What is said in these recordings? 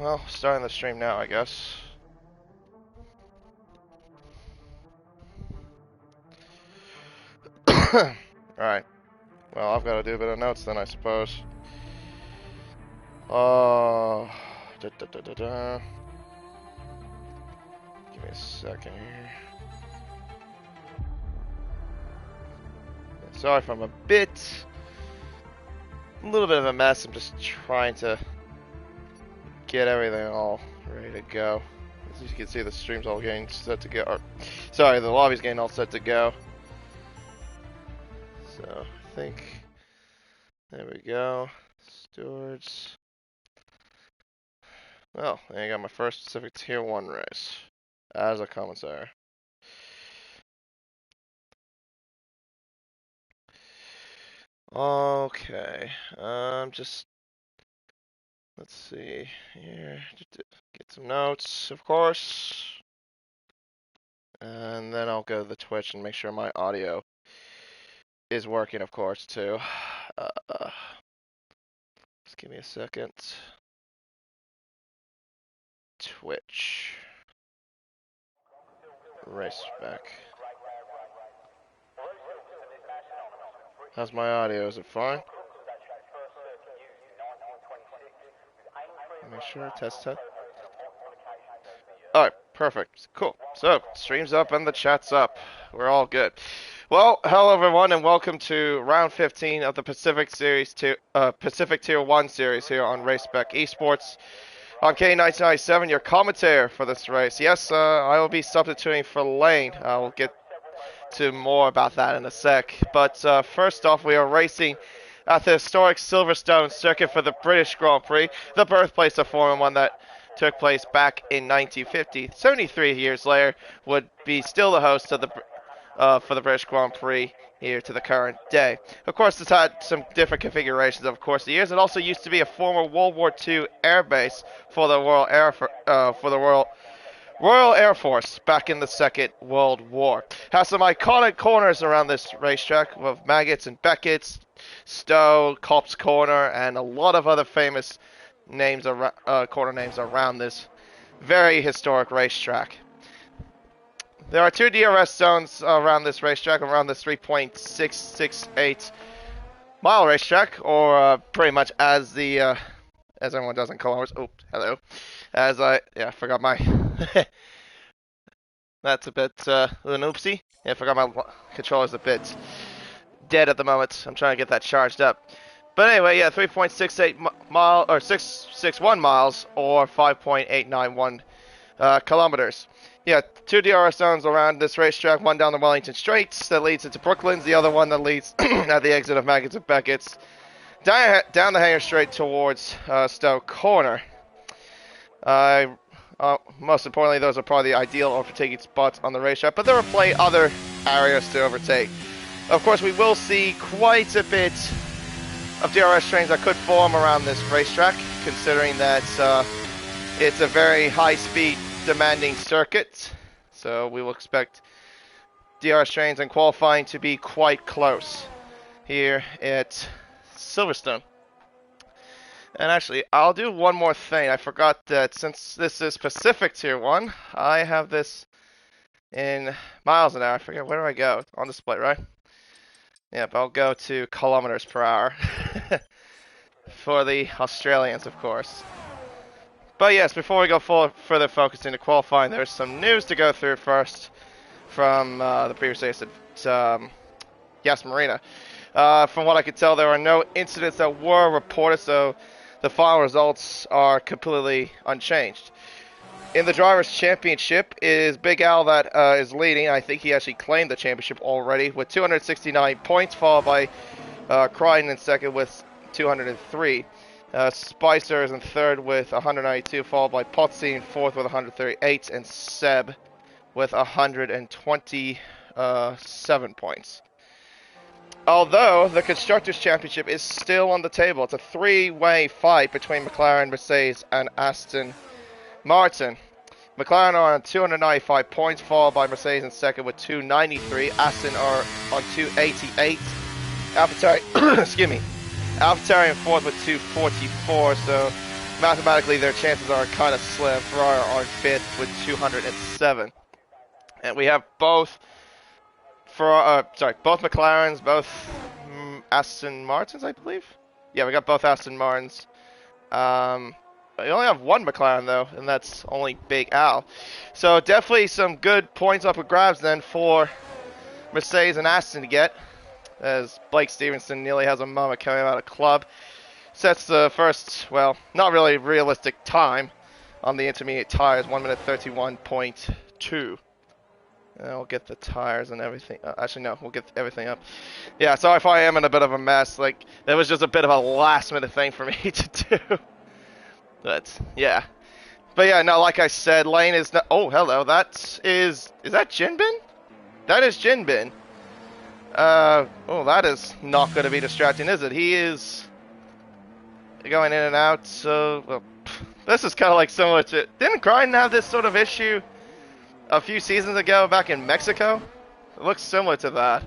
Well, starting the stream now, I guess. Alright. Well, I've got to do a bit of notes then, I suppose. Give me a second here. Sorry if I'm a little bit of a mess. I'm just trying to get everything all ready to go. As you can see, the stream's all getting set to go. Or, sorry, the lobby's getting all set to go. So, I think... There we go. Stewards. Well, I got my first Pacific Tier 1 race as a commissar. Okay, just let's see here. Just get some notes, of course, and then I'll go to the Twitch and make sure my audio is working, of course, too. Just give me a second. Twitch. Race Spec. How's my audio? Is it fine? Make sure, test. Alright, perfect. Cool. So, stream's up and the chat's up. We're all good. Well, hello everyone and welcome to round 15 of the Pacific Tier 1 series here on Race Spec Esports. I'm K1997, your commentator for this race. Yes, I will be substituting for Lane. I'll get to more about that in a sec. But first off, we are racing at the historic Silverstone Circuit for the British Grand Prix, the birthplace of Formula 1 that took place back in 1950. 73 years later, would be still the host of the for the British Grand Prix here to the current day. Of course, it's had some different configurations, of course, the years. It also used to be a former World War II air base for the Royal Air Force back in the Second World War. Has some iconic corners around this racetrack with Maggots and Beckett's, Stowe, Cops Corner, and a lot of other famous names corner names around this very historic racetrack. There are 2 DRS zones around this racetrack, around this 3.668 mile racetrack, or pretty much as the as everyone does in kilometers. Oh, hello. I forgot my. That's a bit an oopsie. Yeah, I forgot my controller's a bit dead at the moment. I'm trying to get that charged up. But anyway, yeah, 3.68 mile or 661 miles or 5.891 kilometers. Yeah, 2 DRS zones around this racetrack. One down the Wellington Straits that leads into Brooklands. The other one that leads at the exit of Maggots and Beckett's down the hangar straight towards Stowe Corner. Most importantly, those are probably the ideal overtaking spots on the racetrack, but there are plenty other areas to overtake. Of course, we will see quite a bit of DRS trains that could form around this racetrack, considering that it's a very high-speed, demanding circuit. So we will expect DRS trains and qualifying to be quite close here at Silverstone. And actually, I'll do one more thing. I forgot that since this is Pacific Tier 1, I have this in miles an hour. I forget, where do I go? On display, right? Yep, I'll go to kilometers per hour. For the Australians, of course. But yes, before we go further focusing to qualifying, there's some news to go through first from the previous race at Yas Marina. From what I could tell, there are no incidents that were reported, so the final results are completely unchanged. In the Drivers' Championship, it is Big Al that is leading. I think he actually claimed the championship already with 269 points, followed by Crichton in second with 203. Spicer is in third with 192, followed by Potsy in fourth with 138, and Seb with 127 points. Although the Constructors' Championship is still on the table, it's a 3-way fight between McLaren, Mercedes, and Aston Martin. McLaren are on 295 points, followed by Mercedes in second with 293. Aston are on 288. AlphaTauri, excuse me, AlphaTauri in fourth with 244. So mathematically their chances are kind of slim. Ferrari are 5th with 207. And we have both both McLarens, both Aston Martins, I believe. Yeah, we got both Aston Martins. We only have one McLaren though, and that's only Big Al. So definitely some good points up for grabs then for Mercedes and Aston to get, as Blake Stevenson nearly has a moment coming out of club. Sets the first, well, not really realistic time on the intermediate tires, 1 minute 31.2. We'll get the tires and everything. Actually, no, we'll get everything up. Yeah, sorry if I am in a bit of a mess. Like, that was just a bit of a last minute thing for me to do. But, yeah. But yeah, no, like I said, Lane is not. Oh, hello. Is that Jinbin? That is Jinbin. Oh, that is not going to be distracting, is it? He is going in and out. So, well, this is kind of like similar to. Didn't Grind have this sort of issue a few seasons ago back in Mexico? It looks similar to that.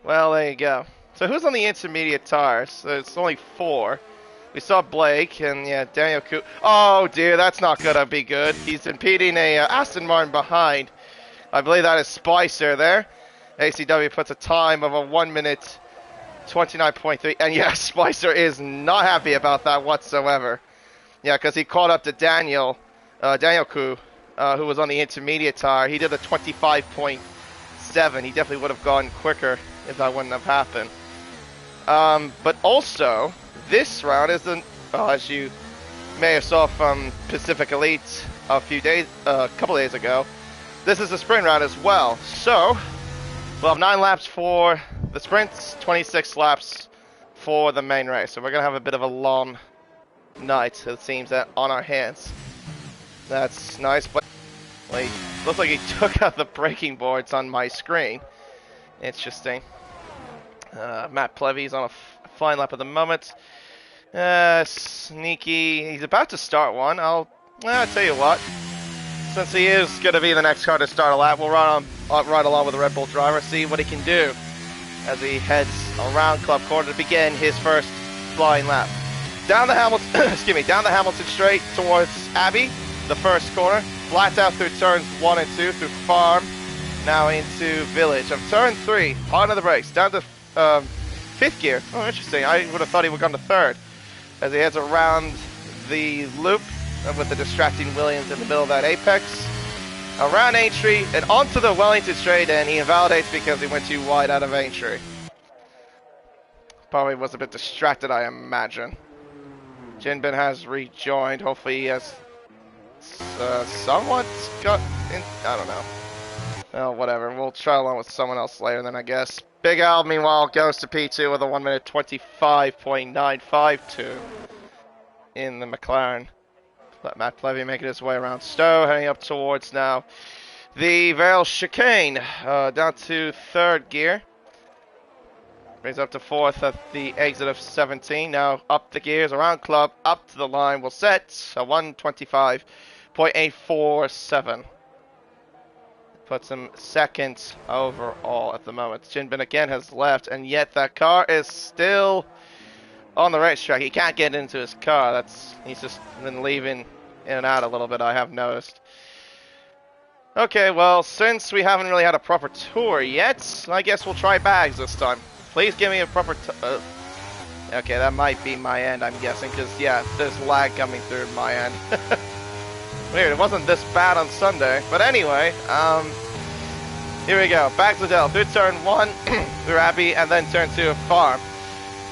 Well, there you go. So who's on the intermediate tires? So it's only 4. We saw Blake and yeah, Daniel Oh dear, that's not gonna be good. He's impeding a Aston Martin behind. I believe that is Spicer there. ACW puts a time of a 1 minute 29.3, and yeah, Spicer is not happy about that whatsoever. Yeah, because he caught up to Daniel Ku, who was on the intermediate tire. He did a 25.7. He definitely would have gone quicker if that wouldn't have happened. But also, this round is as you may have saw from Pacific Elite a couple days ago, this is the sprint round as well. So we'll have 9 laps for the sprints, 26 laps for the main race. So we're gonna have a bit of a long night, it seems, on our hands. That's nice, but like, looks like he took out the braking boards on my screen. Interesting. Matt Plevy's on a fine lap at the moment. Sneaky. He's about to start one. I'll tell you what. Since he is going to be the next car to start a lap, we'll ride along with the Red Bull driver, see what he can do as he heads around Club Corner to begin his first flying lap. Down the Hamilton straight towards Abbey, the first corner. Flat out through turns 1 and 2 through Farm, now into Village. Of turn 3, hard on the brakes, down to 5th gear. Oh, interesting. I would have thought he would have gone to 3rd. As he heads around the loop with the distracting Williams in the middle of that apex. Around Aintree and onto the Wellington straight, and he invalidates because he went too wide out of Aintree. Probably was a bit distracted, I imagine. Jinbin has rejoined. Hopefully he has somewhat got in. I don't know. Well, whatever. We'll try along with someone else later then, I guess. Big Al, meanwhile, goes to P2 with a 1 minute 25.952 in the McLaren. Matt Plevy making his way around Stowe, heading up towards now the Vale chicane, down to 3rd gear. Brings up to 4th at the exit of 17. Now up the gears, around club, up to the line. Will set a 125.847. Puts him 2nd overall at the moment. Jinbin again has left, and yet that car is still on the racetrack. He can't get into his car. He's just been leaving in and out a little bit, I have noticed. Okay, well, since we haven't really had a proper tour yet, I guess we'll try bags this time. Please give me a proper okay, that might be my end, I'm guessing, because, yeah, there's lag coming through my end. Weird, it wasn't this bad on Sunday. But anyway, here we go. Back to Liddell, through turn 1, through Abbey, and then turn 2 of Farm.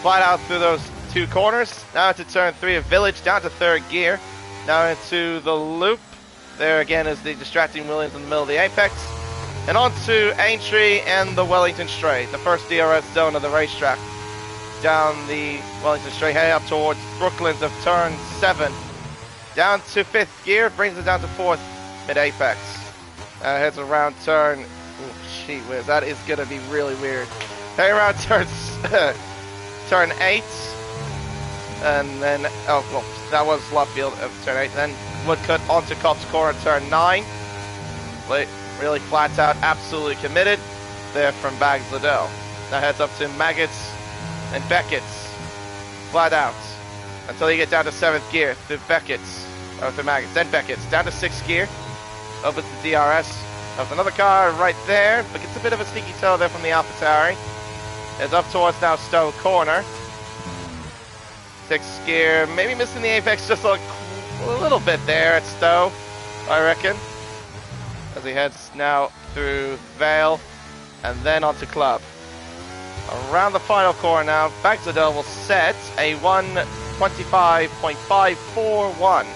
Flat out through those 2 corners. Now into turn 3 of Village, down to 3rd gear. Now into the loop. There again is the distracting Williams in the middle of the apex. And on to Aintree and the Wellington Straight, the first DRS zone of the racetrack. Down the Wellington Straight, heading up towards Brooklands of turn 7. Down to 5th gear, brings it down to 4th mid-apex. Heads around turn... Oh, gee whiz, that is going to be really weird. Heading around turn 8. And then... Oh, well, that was left field of turn 8. Then Woodcut onto Cops Corner, turn 9. Really flat out, absolutely committed. There from Bags Liddell. Now heads up to Maggots and Beckett's. Flat out. until you get down to 7th gear through Beckett's, or through Maggots, then Beckett's, down to 6th gear, opens the DRS, there's another car right there, but gets a bit of a sneaky toe there from the AlphaTauri. It's up towards now Stowe Corner. 6th gear, maybe missing the apex just a little bit there at Stowe, I reckon. As he heads now through Vale, and then onto Club. Around the final corner now, Bagzadel will set a 1:25.541.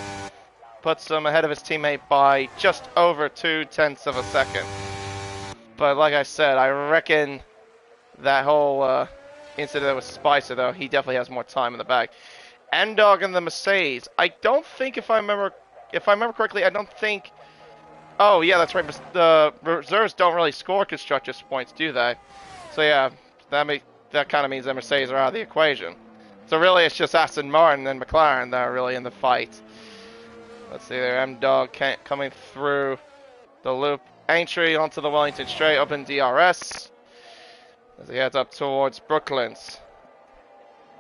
Puts him ahead of his teammate by just over 0.2 of a second. But like I said, I reckon that whole incident with Spicer, though, he definitely has more time in the bag. M-Dog and the Mercedes. I don't think, if I remember correctly, I don't think. Oh yeah, that's right. The reserves don't really score constructors points, do they? So yeah, that kind of means that Mercedes are out of the equation. So really, it's just Aston Martin and McLaren that are really in the fight. Let's see there, M-Dog coming through the loop entry onto the Wellington Straight, open DRS as he heads up towards Brooklands.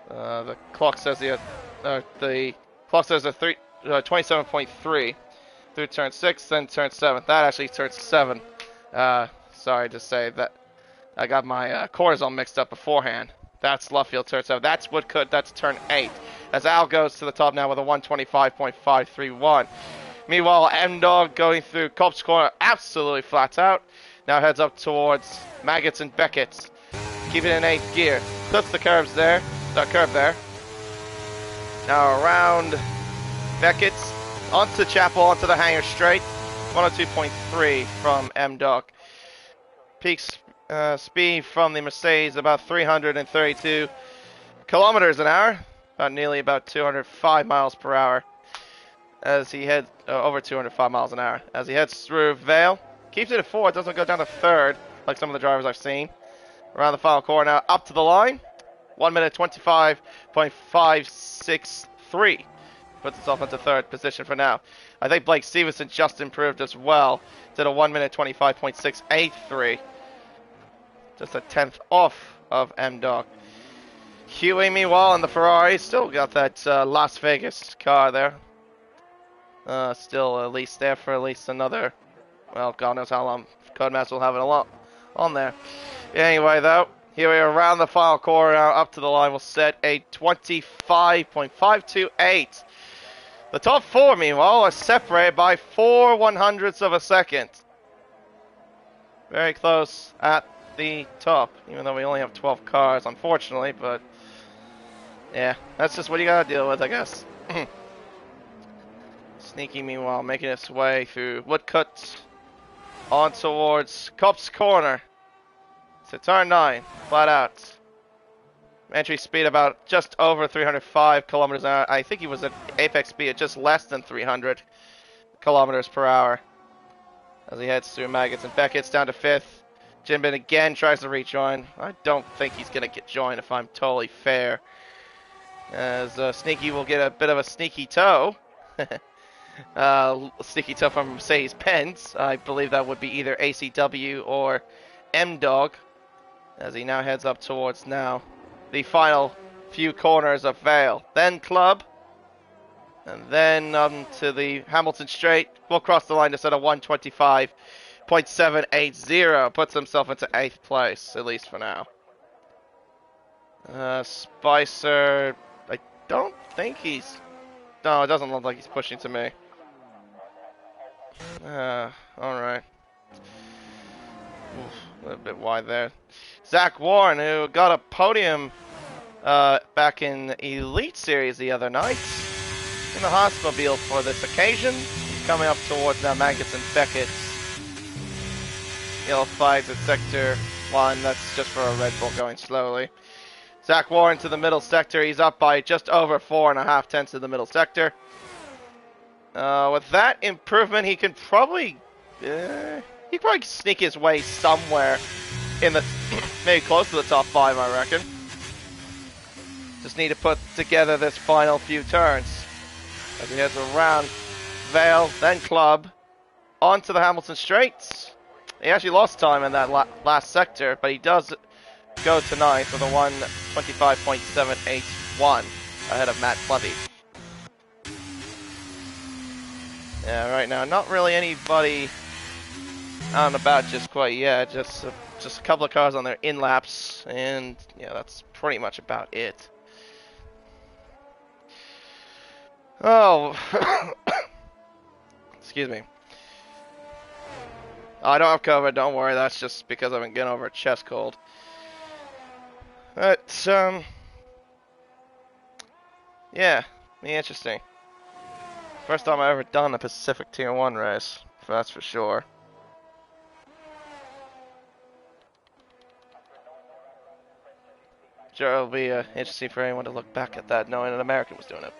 The clock says the clock says a 27.3 through turn 6, then turn 7. That actually turns 7. Sorry to say that I got my cortisol mixed up beforehand. That's Luffield turn 7. That's Woodcut. That's turn 8. As Al goes to the top now with a 1:25.531. Meanwhile, M-Dog going through Cobb's Corner absolutely flat out. Now heads up towards Maggots and Beckett's. Keeping it in 8th gear. Clips the curve there. Now around Beckett's. Onto Chapel, onto the Hangar Straight. 102.3 from M-Dog. Peak speed from the Mercedes about 332 kilometers an hour. About 205 miles per hour. As he heads over 205 miles an hour. As he heads through Vale. Keeps it at 4th, doesn't go down to 3rd like some of the drivers I've seen. Around the final corner now, up to the line. 1:25.563. Puts himself into 3rd position for now. I think Blake Stevenson just improved as well. Did a 1:25.683. Just a 10th off of M-Dog. Huey, meanwhile, in the Ferrari, still got that Las Vegas car there. Still at least there for at least another, well, God knows how long. Codemaster will have it a lot on there. Anyway, though, here we are around the final corner now, up to the line. We'll set a 25.528. The top 4, meanwhile, are separated by 4/100ths of a second. Very close at the top, even though we only have 12 cars, unfortunately, but yeah, that's just what you gotta deal with, I guess. Sneaky, meanwhile, making its way through Woodcut on towards Cobb's Corner. So turn 9, flat out. Entry speed about just over 305 kilometers an hour. I think he was at apex speed at just less than 300 kilometers per hour. As he heads through Maggots and Beckett's down to 5th. Jinbin again tries to rejoin. I don't think he's going to get joined if I'm totally fair. As Sneaky will get a bit of a sneaky toe. Sneaky toe from Mercedes Benz. I believe that would be either ACW or M-Dog. As he now heads up towards now the final few corners of Vale. Then Club. And then to the Hamilton Straight. We'll cross the line to set a 1:25.780. Puts himself into 8th place, at least for now. Spicer, I don't think he's... No, it doesn't look like he's pushing to me. Alright. A little bit wide there. Zach Warren, who got a podium back in Elite Series the other night. In the Hospital for this occasion. He's coming up towards now Maggots and Beckett's. Yellow flags at Sector 1. That's just for a Red Bull going slowly. Zach Warren to the middle sector. He's up by just over 4.5 in the middle sector. With that improvement, he can probably sneak his way somewhere in the maybe close to the top 5, I reckon. Just need to put together this final few turns. As he heads around Vale, then Club, onto the Hamilton Straights. He actually lost time in that last sector, but he does go to 9th with a 1:25.781. ahead of Matt Plevy. Yeah, right now, not really anybody out and about just quite yet. Just a couple of cars on their in-laps, and yeah, that's pretty much about it. Oh, excuse me. I don't have COVID, don't worry, that's just because I've been getting over a chest cold. But, yeah, interesting. First time I've ever done a Pacific Tier 1 race, that's for sure. Sure, it'll be interesting for anyone to look back at that, knowing an American was doing it.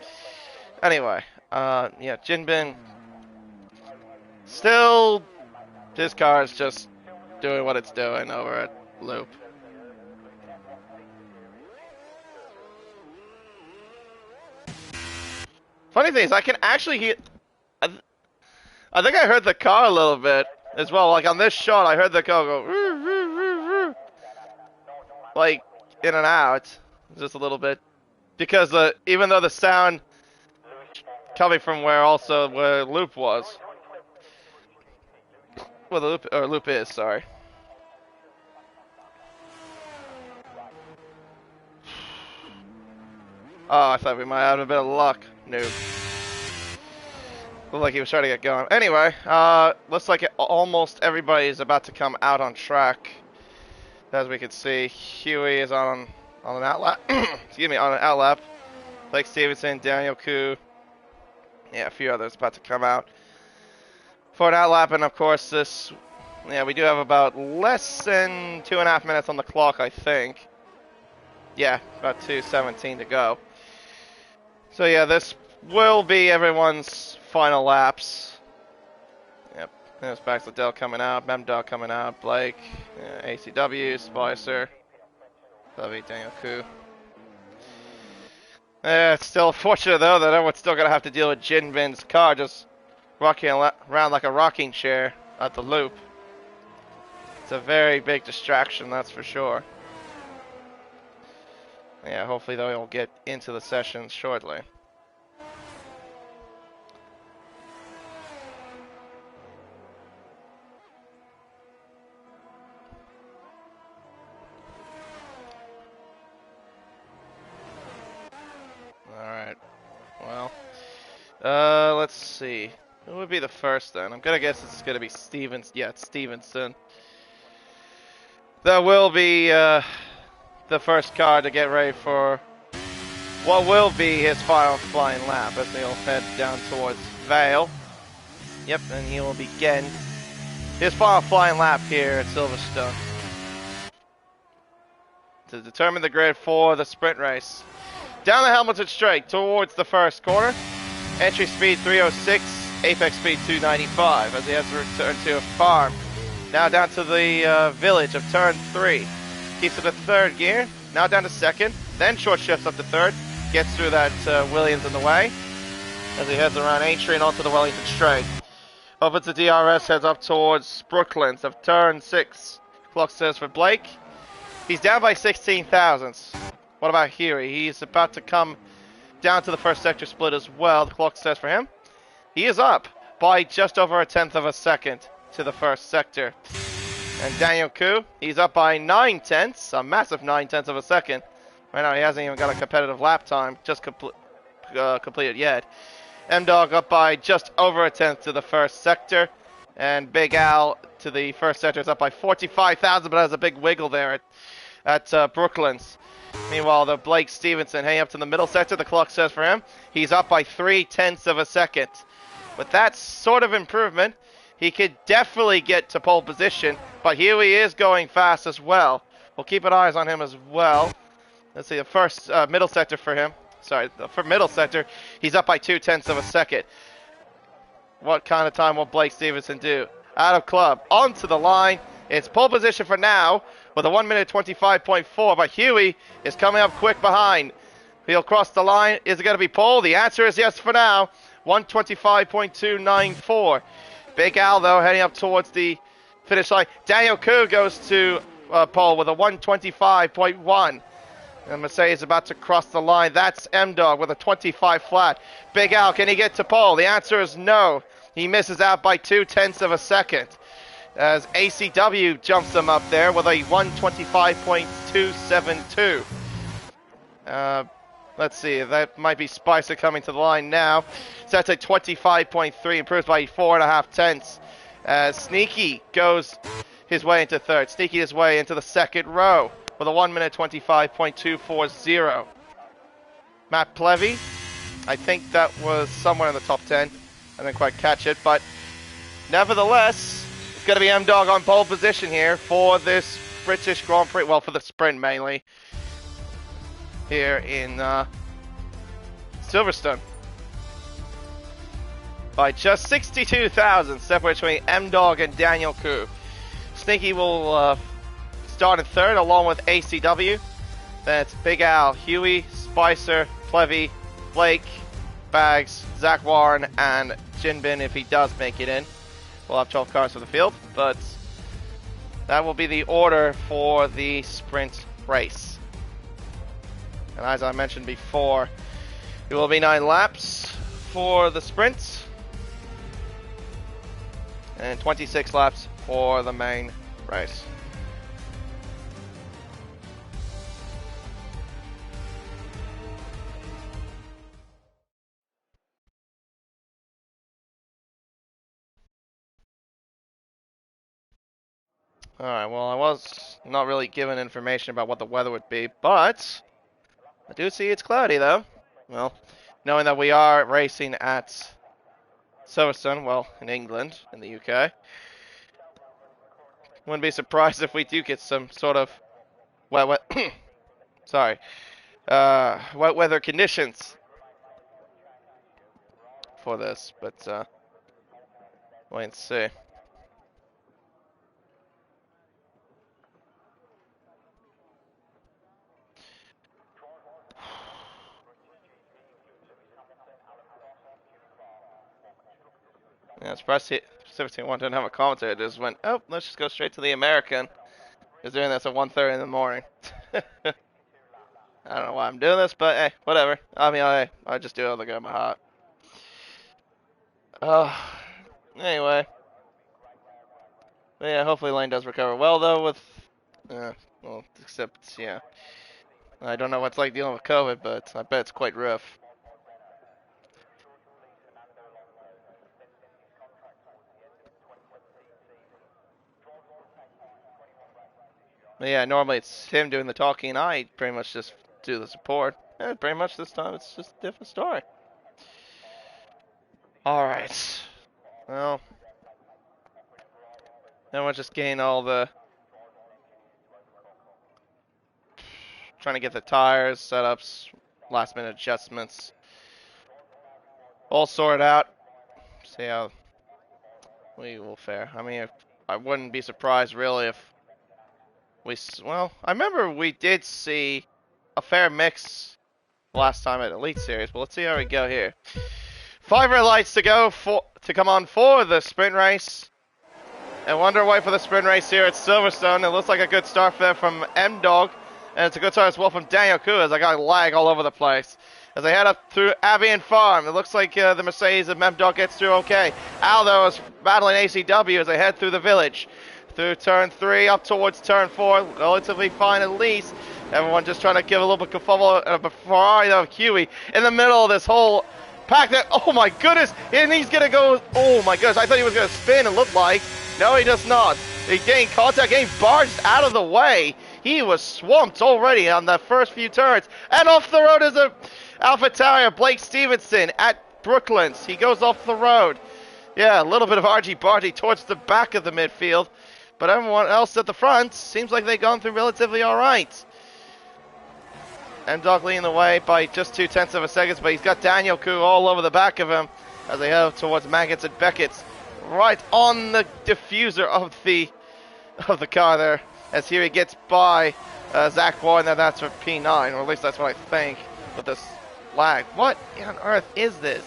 Anyway, yeah, Jinbin, still, his car is just doing what it's doing over at Loop. Funny thing is, I can actually hear, I think I heard the car a little bit as well, like on this shot, I heard the car go, roo, roo, roo, roo. Like, in and out, just a little bit, because even though the sound coming from where Loop was, well, the Loop is, sorry. Oh, I thought we might have a bit of luck. Nope. Looked like he was trying to get going. Anyway, looks like almost everybody is about to come out on track. As we can see, Huey is on an outlap. Excuse me, on an outlap. Blake Stevenson, Daniel Koo. Yeah, a few others about to come out for an outlap, and of course this. Yeah, we do have about less than 2.5 minutes on the clock, I think. Yeah, about 2:17 to go. So yeah, this will be everyone's final laps. Yep, there's Bax Liddell coming out, Memdog coming out, Blake, ACW, Spicer, Levy, Daniel Koo. It's still fortunate though that everyone's still gonna have to deal with Jinbin's car just rocking around like a rocking chair at the Loop. It's a very big distraction, that's for sure. Yeah, hopefully they'll get into the sessions shortly. Alright. Well, let's see. Who would be the first then? I'm gonna guess it's gonna be Stevens. Yeah, it's Stevenson. That will be the first car to get ready for what will be his final flying lap as he'll head down towards Vale. Yep, and he will begin his final flying lap here at Silverstone to determine the grid for the sprint race. Down the Hamilton straight towards the first corner. Entry speed 306, apex speed 295 as he has to return to a farm. Now down to the village of turn 3. Keeps it at third gear, now down to second, then short shifts up to third, gets through that Williams in the way, as he heads around Aintree and onto the Wellington straight. Over to DRS, heads up towards Brooklands of turn 6. Clock says for Blake, he's down by 16 thousandths. What about Huey? He's about to come down to the first sector split as well, the clock says for him. He is up by just over 1/10 of a second to the first sector. And Daniel Koo, he's up by 9/10, a massive 9/10 of a second. Right now he hasn't even got a competitive lap time just completed yet. M-Dog up by just over 1/10 to the first sector. And Big Al to the first sector is up by 45,000, but has a big wiggle there at Brooklands. Meanwhile, the Blake Stevenson heading up to the middle sector, the clock says for him, he's up by 3/10 of a second. With that sort of improvement, he could definitely get to pole position, but Huey is going fast as well. We'll keep an eye on him as well. Let's see, the first middle sector for him. Sorry, for middle sector, he's up by 2/10 of a second. What kind of time will Blake Stevenson do? Out of club, onto the line. It's pole position for now with a 1 minute 25.4, but Huey is coming up quick behind. He'll cross the line. Is it going to be pole? The answer is yes for now. 1:25.294. Big Al, though, heading up towards the finish line. Daniel Koo goes to pole with a 1:25.1. And Mercedes about to cross the line. That's M-Dog with a 25 flat. Big Al, can he get to pole? The answer is no. He misses out by 0.2 of a second. As ACW jumps him up there with a 125.272. Let's see, that might be Spicer coming to the line now. So that's a 25.3, improves by 4.5 tenths. Sneaky goes his way into third. Sneaky his way into the second row with a 1 minute 25.240. Matt Plevy, I think that was somewhere in the top 10. I didn't quite catch it, but nevertheless, it's going to be M-Dog on pole position here for this British Grand Prix. Well, for the sprint mainly. Here in Silverstone. By just 62,000, separate between M-Dog and Daniel Koo. Sneaky will start in third along with ACW. That's Big Al, Huey, Spicer, Plevy, Blake, Bags, Zach Warren, and Jinbin if he does make it in. We'll have 12 cars for the field, but that will be the order for the sprint race. And as I mentioned before, it will be 9 laps for the sprint and 26 laps for the main race. Alright, well, I was not really given information about what the weather would be, but I do see it's cloudy, though. Well, knowing that we are racing at Silverstone, well, in England, in the UK, wouldn't be surprised if we do get some sort of wet weather conditions for this, but wait and see. Yeah, surprised 17-1 didn't have a commentator. It just went, oh, let's just go straight to the American. He's doing this at 1:30 in the morning. I don't know why I'm doing this, but hey, whatever. I mean, I just do it with a good in my heart. Anyway. But yeah, hopefully Lane does recover well, though, with, well, except, yeah. I don't know what's like dealing with COVID, but I bet it's quite rough. But yeah, normally it's him doing the talking, and I pretty much just do the support. Yeah, pretty much this time it's just a different story. Alright. Well, then we'll just gain all the... trying to get the tires, setups, last minute adjustments all sorted out. See how we will fare. I mean, I wouldn't be surprised really if well, I remember we did see a fair mix last time at Elite Series, but let's see how we go here. 5 red lights to go to come on for the sprint race. And underway for the sprint race here at Silverstone. It looks like a good start there from M-Dog. And it's a good start as well from Daniel Koo, as I got lag all over the place. As they head up through Avian Farm, it looks like the Mercedes of M-Dog gets through okay. Al, though, is battling ACW as they head through the village. Through turn 3, up towards turn 4, relatively fine at least. Everyone just trying to give a little bit of kerfuffle of Ferrari, though, Huey, in the middle of this whole pack. That, oh my goodness, and he's going to go, oh my goodness, I thought he was going to spin, it looked like. No, he does not. He gained contact, getting barged out of the way. He was swamped already on the first few turns. And off the road is a AlphaTauri, Blake Stevenson at Brooklands. He goes off the road. Yeah, a little bit of argy-bargy towards the back of the midfield. But everyone else at the front seems like they've gone through relatively alright. M-Dog leading the way by just 0.2 of a second, but he's got Daniel Koo all over the back of him as they head towards Maggots and Beckett's. Right on the diffuser of the car there. As here he gets by Zach Warren, and that's for P9, or at least that's what I think with this lag. What on earth is this?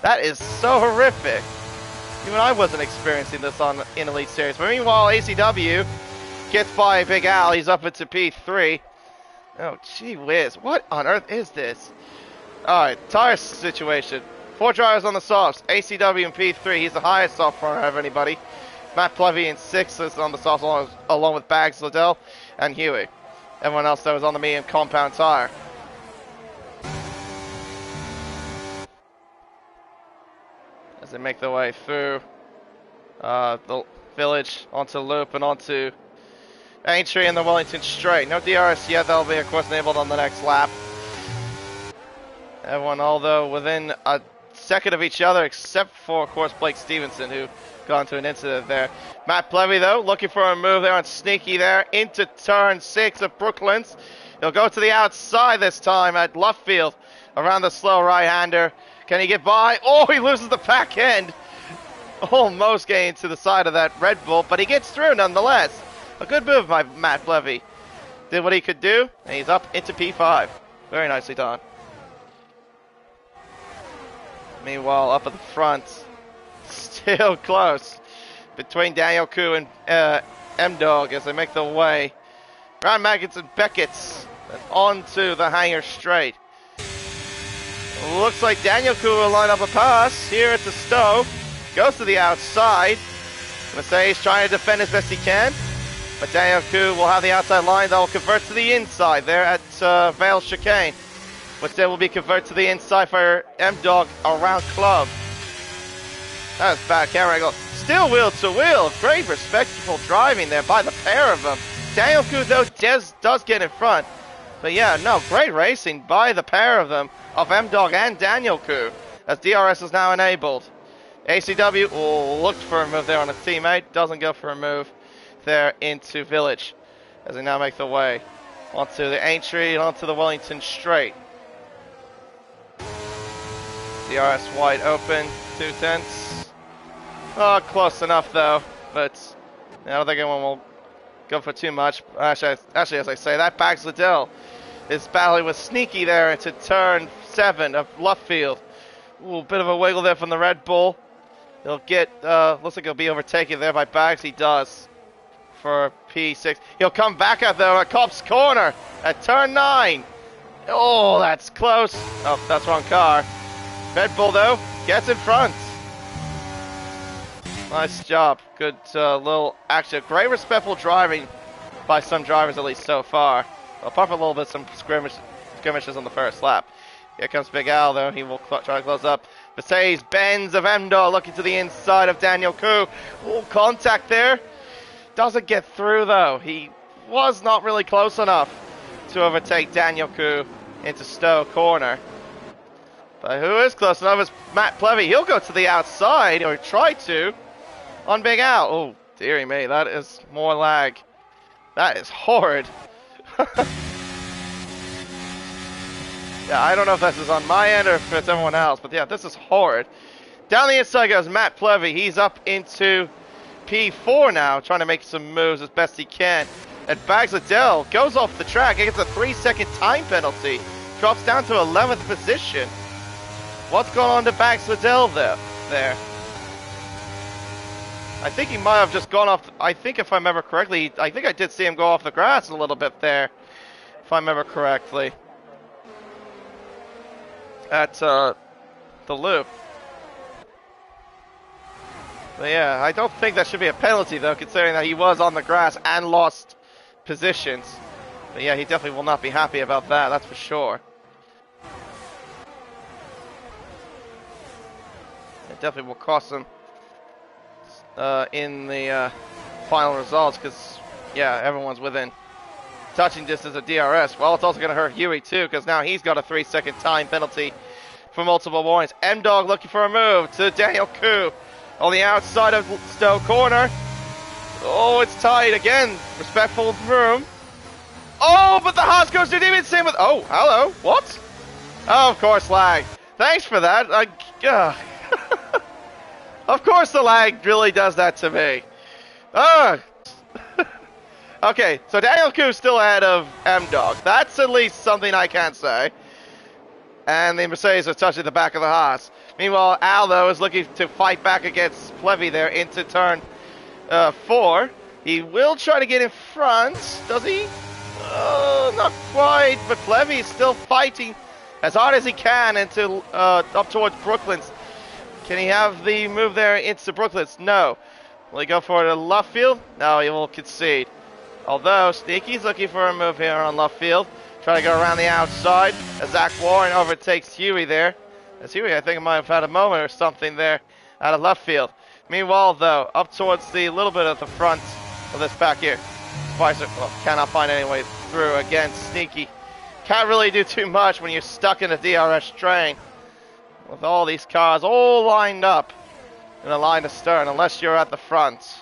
That is so horrific. Even I wasn't experiencing this in Elite Series. But meanwhile, ACW gets by Big Al. He's up into P3. Oh, gee whiz. What on earth is this? Alright, tire situation. 4 drivers on the softs. ACW in P3. He's the highest soft runner of anybody. Matt Plevy in 6th is on the softs along with Bags, Liddell, and Huey. Everyone else, though, was on the medium compound tire. As they make their way through the village, onto Loop, and onto Aintree and the Wellington Straight. No DRS yet. That'll be, of course, enabled on the next lap. Everyone, although, within a second of each other, except for, of course, Blake Stevenson, who got into an incident there. Matt Plevy, though, looking for a move there on Sneaky there into turn 6 of Brooklands. He'll go to the outside this time at Luffield around the slow right-hander. Can he get by? Oh, he loses the back end. Almost getting to the side of that Red Bull, but he gets through nonetheless. A good move by Matt Plevy. Did what he could do, and he's up into P5. Very nicely done. Meanwhile, up at the front, still close between Daniel Koo and M-Dog as they make their way around Maggins and Beckett's and onto the hangar straight. Looks like Daniel Koo will line up a pass here at the Stowe. Goes to the outside. Mercedes trying to defend as best he can. But Daniel Koo will have the outside line that will convert to the inside there at Vale Chicane. Which then will be converted to the inside for M-Dog around Club. That was bad camera angle. Still wheel to wheel. Great respectful driving there by the pair of them. Daniel Koo, though, does get in front. But yeah, no, great racing by the pair of them, of M-Dog and Daniel Koo, as DRS is now enabled. ACW looked for a move there on a teammate. Doesn't go for a move there into Village as they now make their way onto the Aintree and onto the Wellington Straight. DRS wide open, 2/10. Oh, close enough though, but I don't think anyone will go for too much. Actually, as I say, that Bags Liddell is battling with Sneaky there into turn 7 of Luffield. Ooh, bit of a wiggle there from the Red Bull. He'll get, looks like he'll be overtaken there by Bags. He does for P6. He'll come back out though at Cop's Corner at turn 9. Oh, that's close. Oh, that's wrong car. Red Bull, though, gets in front. Nice job. Good little action. Great respectful driving by some drivers, at least so far. Apart from a little bit some skirmishes on the first lap. Here comes Big Al, though. He will try to close up. Mercedes Benz of M-Dog looking to the inside of Daniel Koo. Oh, contact there. Doesn't get through, though. He was not really close enough to overtake Daniel Koo into Stowe Corner. But who is close enough is Matt Plevy. He'll go to the outside, or try to, on Big Al. Oh, dearie me, that is more lag. That is horrid. Yeah, I don't know if this is on my end or if it's everyone else, but yeah, this is horrid. Down the inside goes Matt Plevy. He's up into P4 now, trying to make some moves as best he can. And Bags Liddell goes off the track. He gets a 3-second time penalty. Drops down to 11th position. What's going on to Bags Liddell there? I think he might have just gone off. I think if I remember correctly, I think I did see him go off the grass a little bit there. If I remember correctly. At the loop. But yeah, I don't think that should be a penalty though, considering that he was on the grass and lost positions. But yeah, he definitely will not be happy about that, that's for sure. It definitely will cost him in the final results, because yeah, everyone's within touching distance of DRS. Well, it's also going to hurt Huey too, because now he's got a 3-second time penalty for multiple warnings. M-Dog looking for a move to Daniel Koo on the outside of Stowe Corner. Oh, it's tight again. Respectful room. Oh, but the Haas goes to Demon Sim with. Oh, hello. What? Oh, of course, lag. Thanks for that. Of course, the lag really does that to me. Okay, so Daniel Koo's still ahead of M-Dog. That's at least something I can say. And the Mercedes are touching the back of the Haas. Meanwhile, Al, though, is looking to fight back against Plevy there into turn 4. He will try to get in front. Does he? Not quite, but Plevy is still fighting as hard as he can into up towards Brooklands. Can he have the move there into Brooklands? No. Will he go for the left field? No, he will concede. Although Sneaky's looking for a move here on left field. Trying to go around the outside as Zach Warren overtakes Huey there. As Huey, I think, might have had a moment or something there out of left field. Meanwhile, though, up towards the little bit of the front of this back here. Spicer cannot find any way through. Again, Sneaky. Can't really do too much when you're stuck in a DRS train. With all these cars all lined up in a line of stern, unless you're at the front.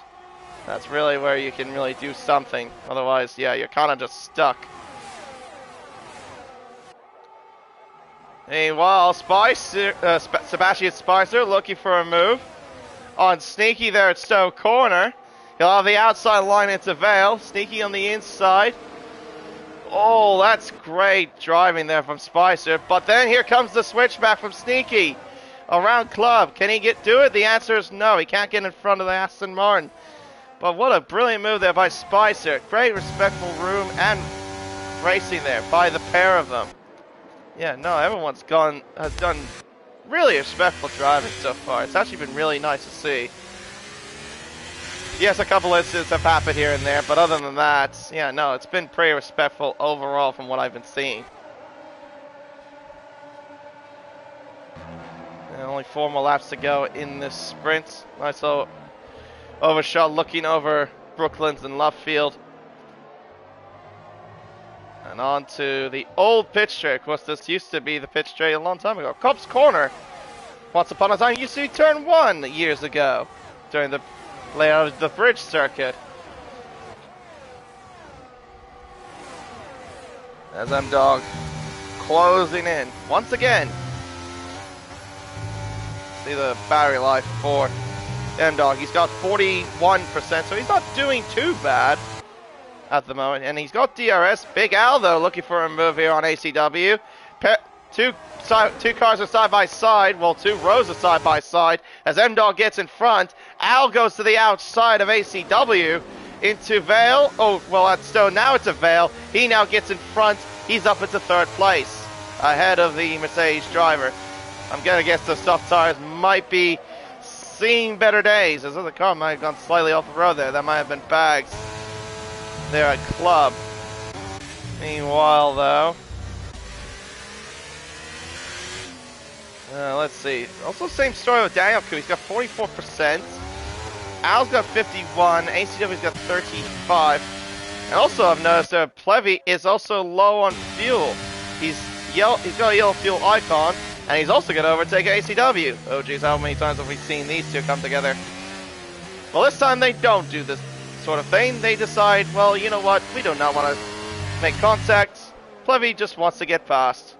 That's really where you can really do something. Otherwise, yeah, you're kind of just stuck. Meanwhile, Sebastian Spicer looking for a move on Sneaky there at Stowe Corner. He'll have the outside line into Vale. Sneaky on the inside. Oh, that's great driving there from Spicer. But then here comes the switchback from Sneaky around Club. Can he do it? The answer is no. He can't get in front of the Aston Martin. But what a brilliant move there by Spicer. Great respectful room and racing there by the pair of them. Yeah, no, everyone's has done really respectful driving so far. It's actually been really nice to see. Yes, a couple incidents have happened here and there, but other than that, yeah, no, it's been pretty respectful overall from what I've been seeing. And only 4 more laps to go in this sprint. Nice little overshot looking over Brooklands and left field. And on to the old pit straight. Of course, this used to be the pit straight a long time ago. Cobb's Corner. Once upon a time, used to be turn 1 years ago during the layout of the bridge circuit. As M-Dog closing in once again. See the battery life for M-Dog. He's got 41%, so he's not doing too bad at the moment. And he's got DRS. Big Al, though, looking for a move here on ACW. Two cars are side by side. Well, 2 rows are side by side. As M-Dog gets in front, Al goes to the outside of ACW into Vale. Oh, well, that's Stone. Now it's a Vale. He now gets in front. He's up into 3rd place ahead of the Mercedes driver. I'm going to guess the soft tires might be seeing better days. This other car might have gone slightly off the road there. That might have been Bags there at Club. Meanwhile, though, let's see. Also, same story with Daniel Koo. He's got 44%. Al's got 51. ACW's got 35. And also, I've noticed that Plevy is also low on fuel. He's got a yellow fuel icon, and he's also going to overtake ACW. Oh, geez, how many times have we seen these two come together? Well, this time they don't do this sort of thing. They decide, well, you know what? We do not want to make contact. Plevy just wants to get past.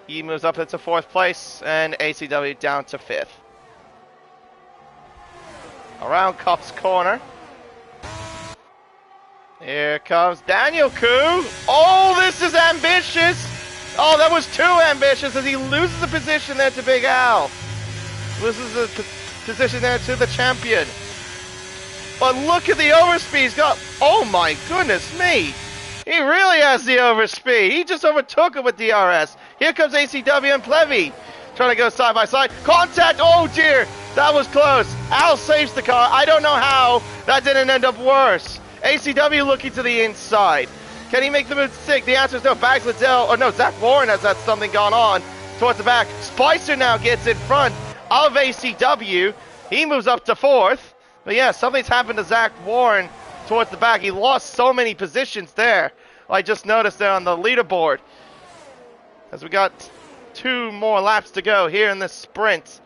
He moves up into 4th place, and ACW down to 5th. Around Cobb's Corner. Here comes Daniel Koo. Oh, this is ambitious. Oh, that was too ambitious as he loses the position there to Big Al. Loses the position there to the champion. But look at the overspeed he's got. Oh my goodness me. He really has the overspeed. He just overtook him with DRS. Here comes ACW and Plevy. Trying to go side by side. Contact. Oh dear. That was close. Al saves the car. I don't know how that didn't end up worse. ACW looking to the inside. Can he make the move to 6? The answer is no. Bags Liddell. Or no, Zach Warren has had something gone on towards the back. Spicer now gets in front of ACW. He moves up to 4th. But yeah, something's happened to Zach Warren towards the back. He lost so many positions there. I just noticed there on the leaderboard. As we got 2 more laps to go here in this sprint.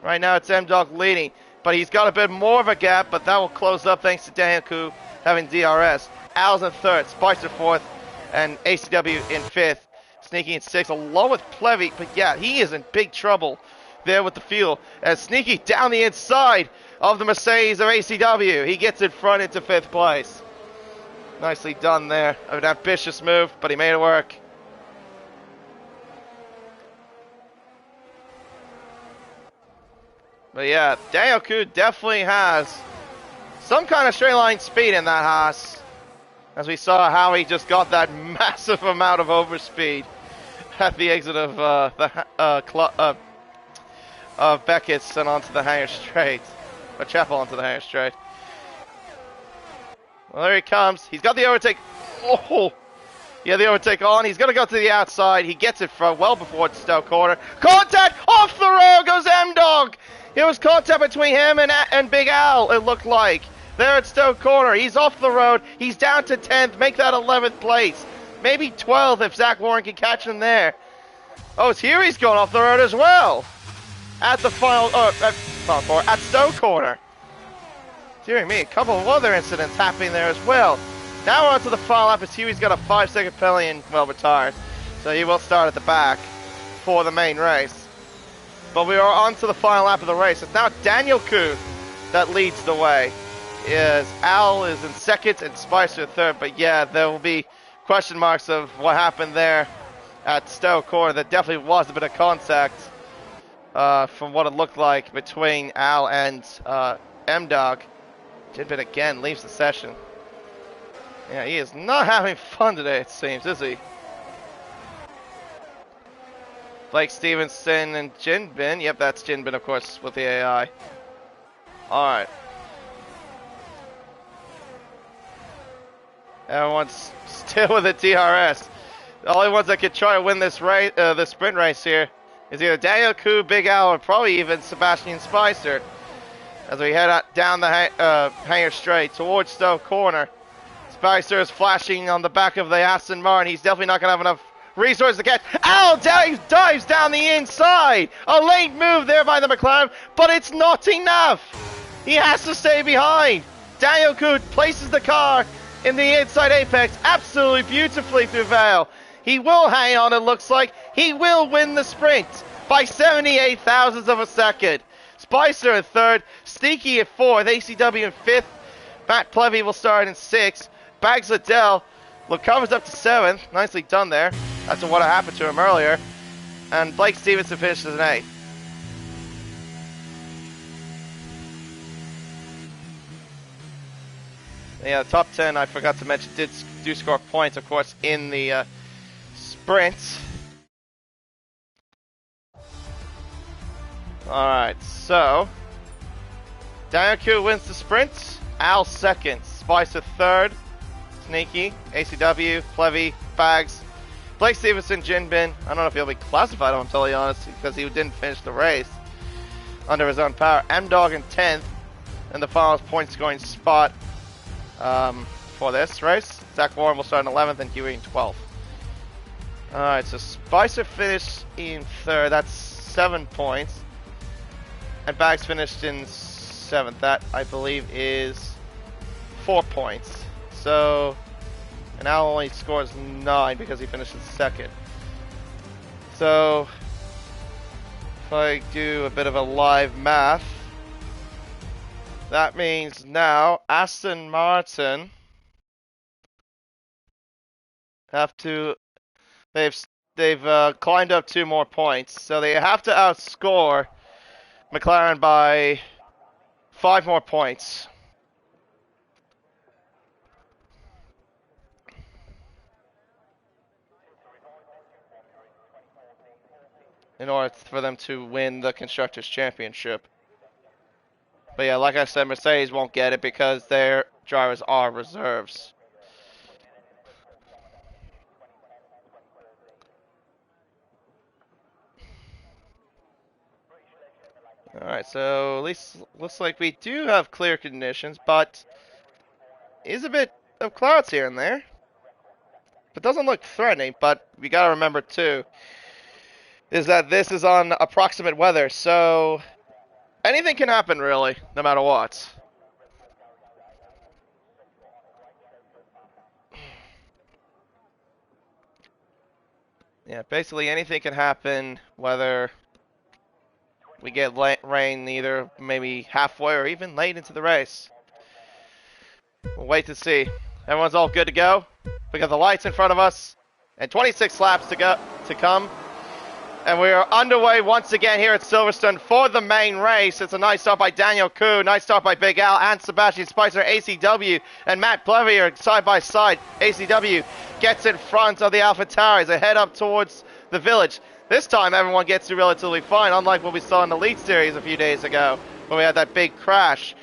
Right now it's M-Dog leading. But he's got a bit more of a gap, but that will close up thanks to Daniel Koo having DRS. Al's in 3rd, Spicer 4th, and ACW in 5th. Sneaky in 6th, along with Plevy. But yeah, he is in big trouble there with the fuel. As Sneaky down the inside of the Mercedes of ACW. He gets in front into 5th place. Nicely done there. An ambitious move, but he made it work. But yeah, Daniel Koo definitely has some kind of straight line speed in that Haas. As we saw how he just got that massive amount of overspeed at the exit of Beckett's and onto the Hanger Straight. Or Chapel onto the Hanger Straight. Well, there he comes. He's got the overtake. Oh! Yeah, the overtake on. He's going to go to the outside. He gets it from well before the Stowe corner. Contact! Off the road goes M-Dog! It was contact between him and Big Al, it looked like. There at Stowe corner. He's off the road. He's down to 10th. Make that 11th place. Maybe 12th if Zach Warren can catch him there. Oh, it's here he's going off the road as well. At the at Stowe corner. Dear me, a couple of other incidents happening there as well. Now we're on to the final lap as Huey's got a 5-second penalty and well retired. So he will start at the back for the main race. But we are on to the final lap of the race. It's now Daniel Koo that leads the way. Al is in second and Spicer third. But yeah, there will be question marks of what happened there at Stowe corner. There definitely was a bit of contact from what it looked like between Al and M-Dog. Jinbin again leaves the session. Yeah, he is not having fun today, it seems, is he? Blake Stevenson and Jinbin. Yep, that's Jinbin, of course, with the AI. Alright. Everyone's still with the DRS. The only ones that could try to win this race, the sprint race here is either Daniel Koo, Big Al, or probably even Sebastian Spicer. As we head down the Hanger Straight towards Stowe corner. Spicer is flashing on the back of the Aston Martin. He's definitely not going to have enough resources to catch. Al dives down the inside. A late move there by the McLaren, but it's not enough. He has to stay behind. Daniel Koo places the car in the inside apex absolutely beautifully through Vale. He will hang on, it looks like. He will win the sprint by 78 thousandths of a second. Spicer in third, Sneaky at fourth, ACW in fifth. Matt Plevy will start in sixth. Bags Liddell covers up to seventh. Nicely done there. That's what happened to him earlier. And Blake Stevenson finishes in eighth. Yeah, the top 10, I forgot to mention, do score points, of course, in the sprint. Alright, so Daniel Koo wins the sprint. Al second. Spicer third. Sneaky, ACW, Plevy, Bags, Blake Stevenson, Jinbin. I don't know if he'll be classified, I'm totally honest, because he didn't finish the race under his own power. M-Dog in 10th in the finals point scoring spot for this race. Zach Warren will start in 11th and Huey in 12th. Alright, so Spicer finished in third. That's 7 points. And Bags finished in 7th. That, I believe, is 4 points. So, and Al only scores 9 because he finished in second. So, if I do a bit of a live math, that means now Aston Martin they've climbed up 2 more points, so they have to outscore McLaren by 5 more points. In order for them to win the Constructors' Championship. But yeah, like I said, Mercedes won't get it because their drivers are reserves. Alright, so at least looks like we do have clear conditions, but is a bit of clouds here and there. It doesn't look threatening, but we gotta remember too, is that this is on approximate weather, so anything can happen really, no matter what. Yeah, basically anything can happen, whether we get rain either maybe halfway or even late into the race. We'll wait to see. Everyone's all good to go. We got the lights in front of us and 26 laps to come. And we are underway once again here at Silverstone for the main race. It's a nice start by Daniel Koo, nice start by Big Al and Sebastian Spicer. ACW and Matt Plevy are side by side. ACW gets in front of the Alpha Tower as they head up towards the village. This time everyone gets through relatively fine, unlike what we saw in the Elite Series a few days ago when we had that big crash.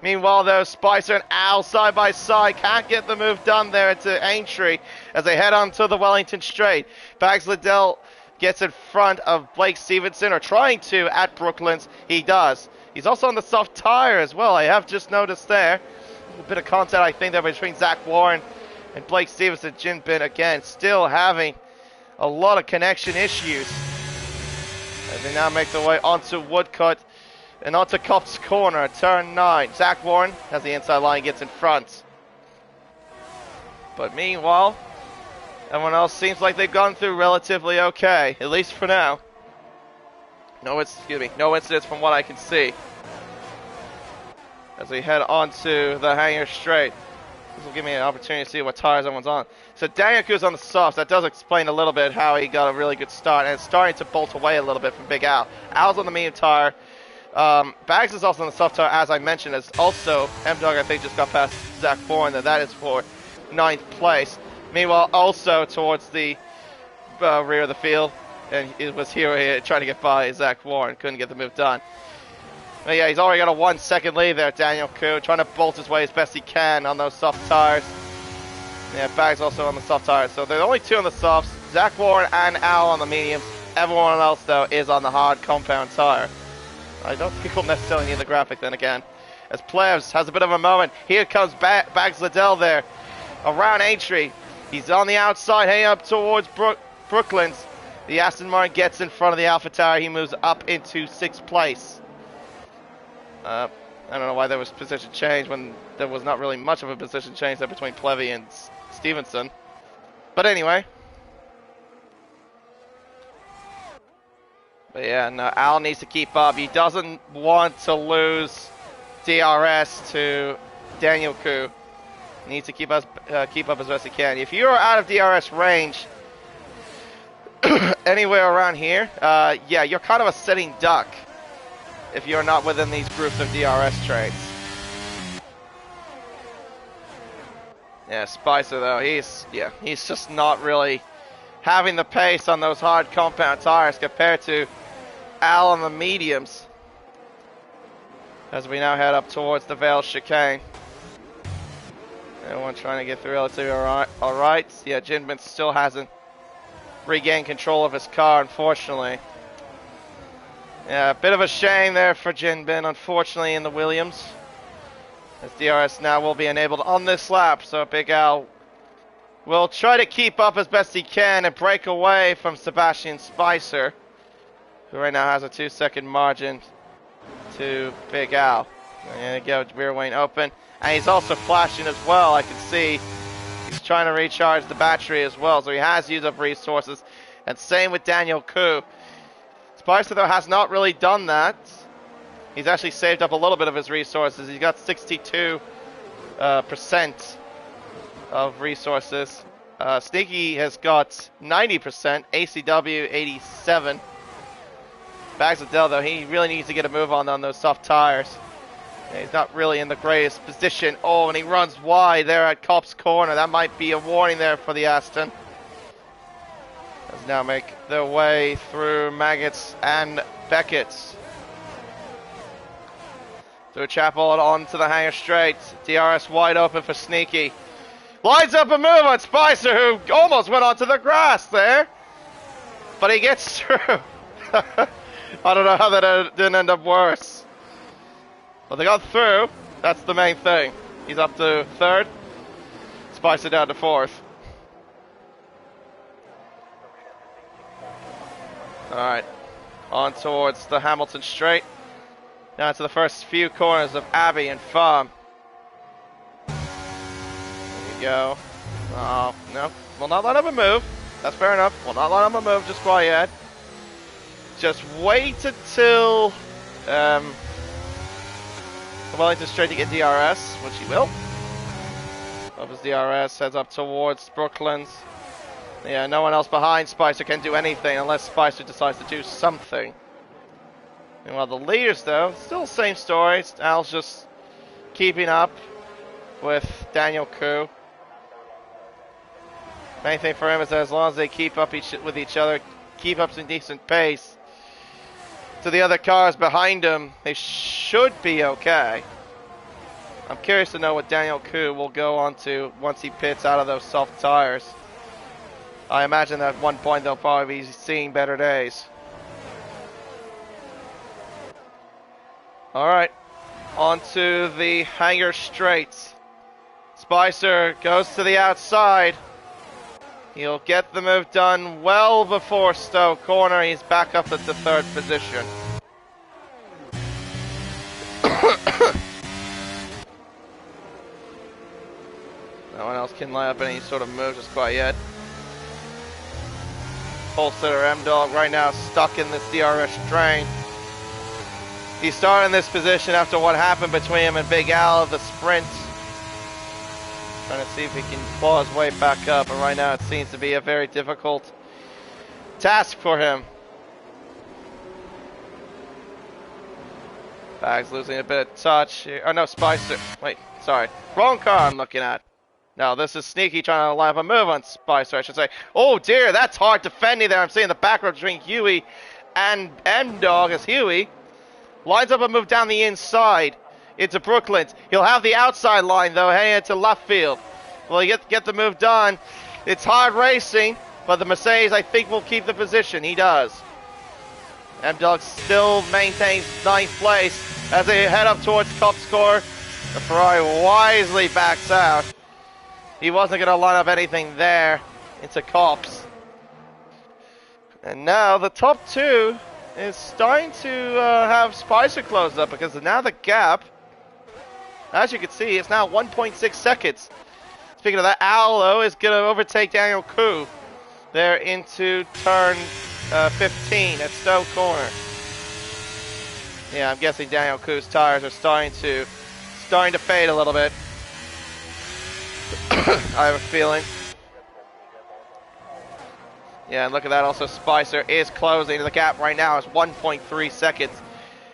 Meanwhile, though, Spicer and Al side by side can't get the move done there into Aintree as they head on to the Wellington Straight. Bags Liddell gets in front of Blake Stevenson, or trying to, at Brooklands. He does. He's also on the soft tire as well. I have just noticed there. A bit of contact, I think, there between Zach Warren and Blake Stevenson. Jin Bin, again, still having a lot of connection issues. As they now make their way onto Woodcut and onto Cops Corner, turn 9. Zach Warren, as the inside line, gets in front. But meanwhile, everyone else seems like they've gone through relatively okay, at least for now. No incidents from what I can see. As we head onto the hangar straight. This will give me an opportunity to see what tires everyone's on. So Daniel Ku's on the softs. That does explain a little bit how he got a really good start, and it's starting to bolt away a little bit from Big Al. Al's on the medium tire. Bags is also on the soft tire, as I mentioned, as also M-Dog, I think, just got past Zach Bourne, and that is for 9th place. Meanwhile, also towards the rear of the field, and it was here trying to get by Zach Warren. Couldn't get the move done. But yeah, he's already got a 1 second lead there, Daniel Koo, trying to bolt his way as best he can on those soft tires. Yeah, Bags also on the soft tires. So they're the only two on the softs, Zach Warren and Al on the mediums. Everyone else, though, is on the hard compound tire. I don't think we'll necessarily need the graphic then again. As Plevs has a bit of a moment. Here comes Bags Liddell there, around Aintree. He's on the outside, heading up towards Brooklands. The Aston Martin gets in front of the Alpha Tower. He moves up into 6th place. I don't know why there was position change when there was not really much of a position change there between Plevy and Stevenson. But anyway. But yeah, no, Al needs to keep up. He doesn't want to lose DRS to Daniel Koo. Needs to keep up as best he can. If you're out of DRS range anywhere around here, yeah, you're kind of a sitting duck if you're not within these groups of DRS trains. Yeah, Spicer though, he's just not really having the pace on those hard compound tires compared to Al on the mediums. As we now head up towards the Vale chicane. Everyone trying to get through relatively alright. Yeah, Jinbin still hasn't regained control of his car, unfortunately. Yeah, a bit of a shame there for Jinbin, unfortunately, in the Williams. As DRS now will be enabled on this lap, so Big Al will try to keep up as best he can and break away from Sebastian Spicer, who right now has a 2-second margin to Big Al. There you go, rear wing open. And he's also flashing as well. I can see he's trying to recharge the battery as well. So he has used up resources. And same with Daniel Koo. Spicer, though, has not really done that. He's actually saved up a little bit of his resources. He's got 62% of resources. Sneaky has got 90%. ACW, 87%. Bags of Dell, though, he really needs to get a move on those soft tires. He's not really in the greatest position. Oh, and he runs wide there at Cops Corner. That might be a warning there for the Aston. Let's now make their way through Maggots and Beckett's. Through Chapel and on to the hangar straight. DRS wide open for Sneaky. Lines up a move on Spicer, who almost went onto the grass there. But he gets through. I don't know how that didn't end up worse. But they got through. That's the main thing. He's up to 3rd. Spicer down to 4th. Alright. On towards the Hamilton Straight. Now to the first few corners of Abbey and Farm. There you go. Oh, no. We'll not let him move. That's fair enough. We'll not let him move just quite yet. Just wait until Wellington Straight to get DRS, which he will. Up his DRS, heads up towards Brooklands. Yeah, no one else behind Spicer can do anything unless Spicer decides to do something. Meanwhile, the leaders, though, still same story. Al's just keeping up with Daniel Koo. Main thing for him is that as long as they keep up with each other, keep up some decent pace to the other cars behind him, they should be okay. I'm curious to know what Daniel Koo will go on to once he pits out of those soft tires. I imagine that at one point they'll probably be seeing better days. Alright, on to the Hangar Straights. Spicer goes to the outside. He'll get the move done well before Stowe Corner. He's back up at the third position. No one else can line up any sort of move just quite yet. Pole sitter M-Dog right now stuck in this DRS train. He started in this position after what happened between him and Big Al at the sprint. Trying to see if he can claw his way back up, but right now it seems to be a very difficult task for him. Bag's losing a bit of touch here. Oh no, Spicer. Wait, sorry. Wrong car I'm looking at. No, this is Sneaky trying to line up a move on Spicer, I should say. Oh dear, that's hard defending there. I'm seeing the back row between Huey and M-Dog as Huey lines up a move down the inside into Brooklyn. He'll have the outside line though, heading into left field. Will he get the move done? It's hard racing, but the Mercedes I think will keep the position. He does. M-Dog still maintains 9th place as they head up towards top score. The Ferrari wisely backs out. He wasn't going to line up anything there into Cops. And now the top two is starting to have Spicer closed up because now the gap, as you can see, it's now 1.6 seconds. Speaking of that, Al, though, is going to overtake Daniel Koo there into turn 15 at Stowe Corner. Yeah, I'm guessing Daniel Koo's tires are starting to fade a little bit. I have a feeling. Yeah, and look at that. Also, Spicer is closing. The gap right now is 1.3 seconds.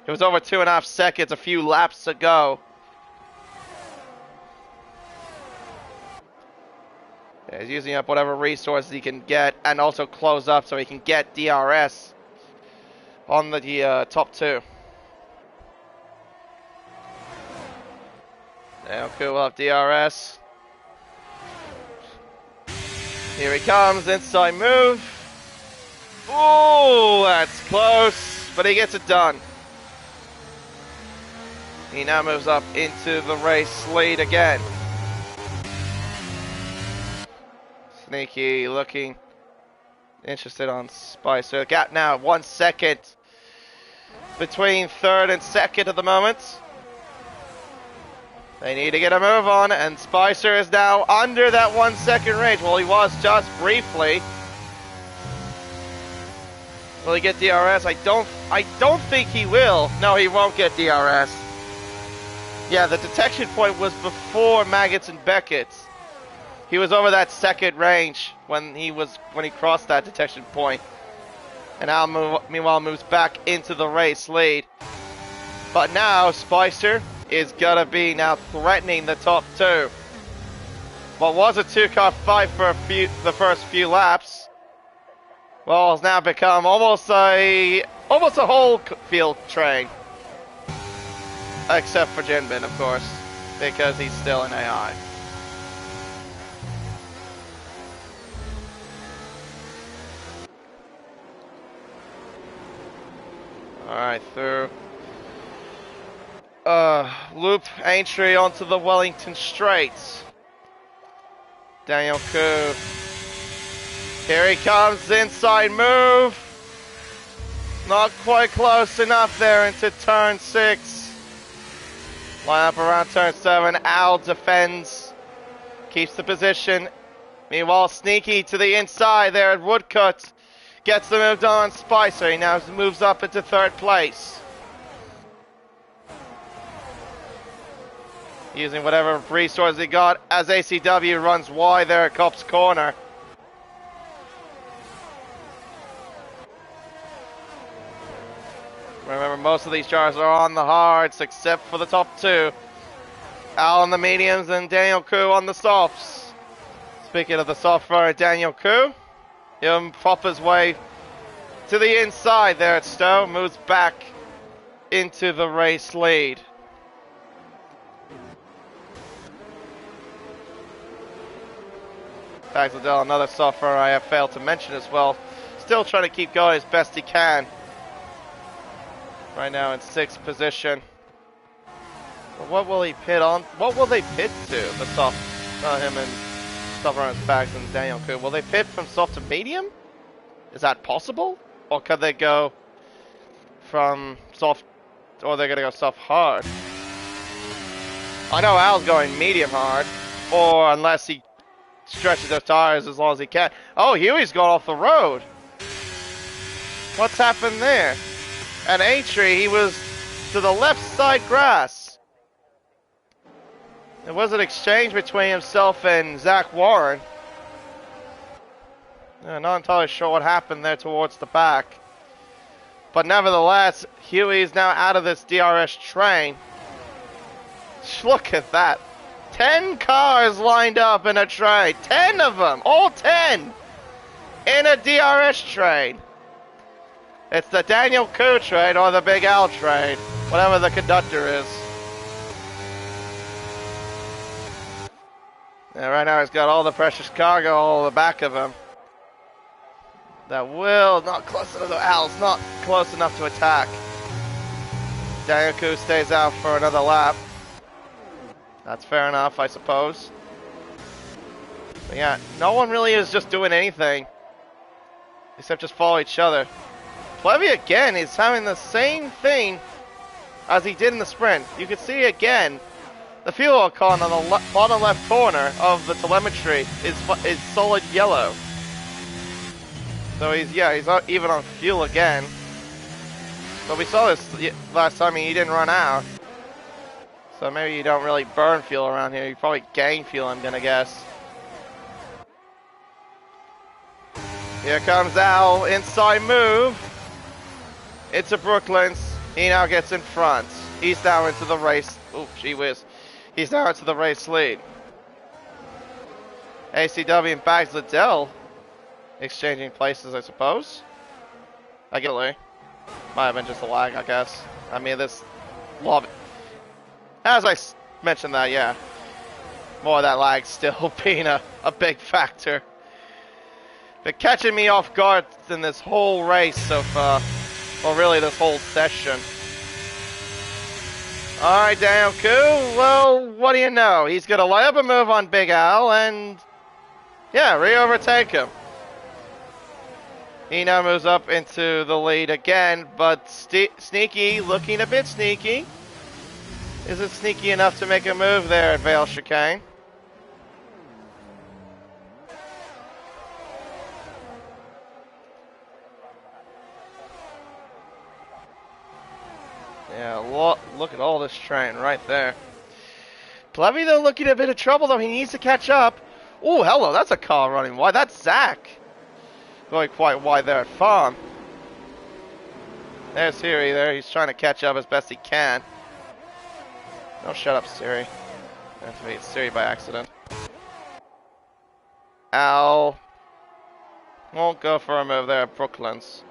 It was over 2.5 seconds a few laps ago. Yeah, he's using up whatever resources he can get and also close up so he can get DRS on the top two. Now, cool, we'll have DRS. Here he comes, inside move. Oh, that's close, but he gets it done. He now moves up into the race lead again. Sneaky looking interested on Spicer. The gap now 1 second between third and second at the moment. They need to get a move on, and Spicer is now under that 1 second range. Well, he was just briefly. Will he get DRS? I don't think he will. No, he won't get DRS. Yeah, the detection point was before Maggots and Beckett's. He was over that second range when he crossed that detection point. And Al meanwhile moves back into the race lead. But now Spicer is gonna be now threatening the top two. What was a two-car fight for the first few laps, well, has now become almost a whole field train, except for Jinbin, of course, because he's still in AI. All right, through. Loop entry onto the Wellington Straights. Daniel Koo. Here he comes, inside move. Not quite close enough there into turn 6. Line up around turn 7. Al defends. Keeps the position. Meanwhile, Sneaky to the inside there at Woodcut. Gets the move done on Spicer. He now moves up into third place. Using whatever resources he got as ACW runs wide there at Cops Corner. most of these cars are on the hards, except for the top two. Al on the mediums and Daniel Koo on the softs. Speaking of the soft runner, Daniel Koo, he'll pop his way to the inside there at Stowe, moves back into the race lead. Bags Liddell, another soft runner I have failed to mention as well. Still trying to keep going as best he can. Right now in 6th position. But what will he pit on? What will they pit to? The soft, him and soft runners Bags and Daniel Koo. Will they pit from soft to medium? Is that possible? Or could they go from soft, or they're going to go soft hard? I know Al's going medium hard, or unless he stretches those tires as long as he can. Oh, Huey's gone off the road. What's happened there? At A-Tree, he was to the left side grass. There was an exchange between himself and Zach Warren. Not entirely sure what happened there towards the back. But nevertheless, Huey is now out of this DRS train. Look at that. 10 cars lined up in a train. 10 of them. All 10. In a DRS train. It's the Daniel Koo train or the Big Al train. Whatever the conductor is. And right now he's got all the precious cargo all in the back of him. That will not close enough. Al's not close enough to attack. Daniel Koo stays out for another lap. That's fair enough, I suppose. But yeah, no one really is just doing anything except just follow each other. Plevy again is having the same thing as he did in the sprint. You can see again the fuel icon on the bottom left corner of the telemetry is solid yellow. So he's even on fuel again. But we saw this last time he didn't run out. So maybe you don't really burn fuel around here. You probably gain fuel, I'm gonna guess. Here comes Al, inside move. Into Brooklands. He now gets in front. He's now into the race. Oh, gee whiz. He's now into the race lead. ACW and Bags Liddell exchanging places, I suppose. I get it. Might have been just a lag, I guess. I mean, this lobby. As I mentioned that, yeah. More of that lag still being a big factor. They're catching me off guard in this whole race so far. Or really this whole session. Alright, Daniel Koo. Well, what do you know? He's going to lay up a move on Big Al and, yeah, re-overtake him. He now moves up into the lead again, but sneaky, looking a bit sneaky. Is it sneaky enough to make a move there at Vale Chicane? Yeah, look at all this train right there. Plevy, though, looking a bit of trouble, though. He needs to catch up. Oh, hello, that's a car running wide. That's Zach. Going quite wide there at Farm. There's Siri there. He's trying to catch up as best he can. Oh, shut up, Siri. I have to meet Siri by accident. Al won't go for a move there at Brooklands.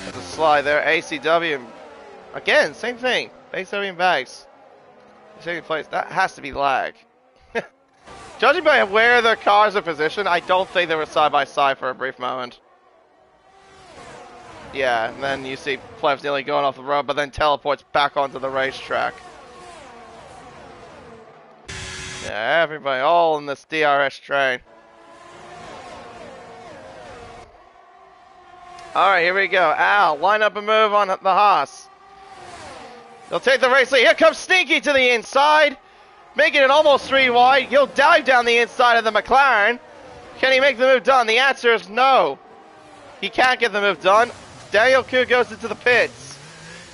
There's a slide there. ACW. Again, same thing. ACW and Bags. Second place. That has to be lag. Judging by where their cars are positioned, I don't think they were side by side for a brief moment. Yeah, and then you see Plevs nearly going off the road, but then teleports back onto the racetrack. Yeah, everybody all in this DRS train. Alright, here we go. Al, line up a move on the Haas. They'll take the race lead. Here comes Sneaky to the inside. Making it almost 3 wide. He'll dive down the inside of the McLaren. Can he make the move done? The answer is no. He can't get the move done. Daniel Koo goes into the pits.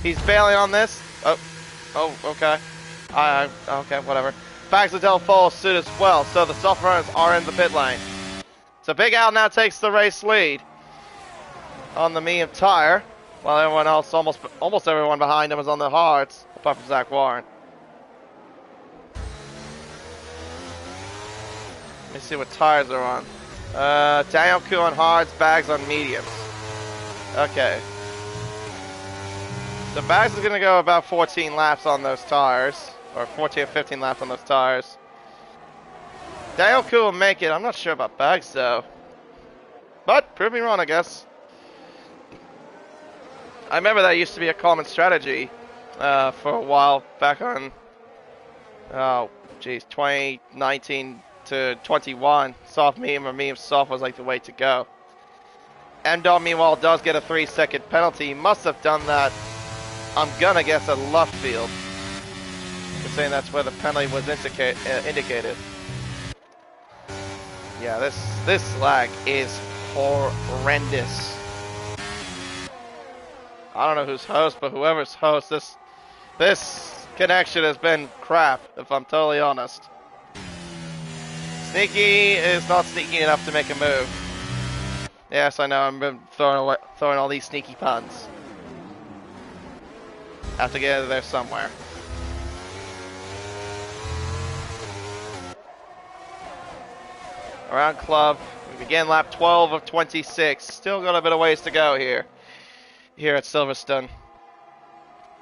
He's bailing on this. Oh, okay. Okay, whatever. Bags Liddell follows suit as well, so the soft runners are in the pit lane. So Big Al now takes the race lead. on the medium tire, while everyone else, almost everyone behind him, is on the hards, apart from Zach Warren. Let me see what tires are on. Daniel Koo on hards, Bags on mediums. Okay. So Bags is going to go about 14 laps on those tires, or 14 or 15 laps on those tires. Daniel Koo will make it. I'm not sure about Bags though. But prove me wrong, I guess. I remember that used to be a common strategy for a while back on, oh geez, 2019 to 21. Soft medium or medium soft was like the way to go. M-Dog meanwhile does get a 3-second penalty. He must have done that, I'm gonna guess, at left field. You're saying that's where the penalty was indicated. Yeah, this lag is horrendous. I don't know who's host, but whoever's host, this connection has been crap, if I'm totally honest. Sneaky is not sneaky enough to make a move. Yes, I know, I've been throwing all these sneaky puns. Have to get there somewhere. Around club, we begin lap 12 of 26. Still got a bit of ways to go here at Silverstone.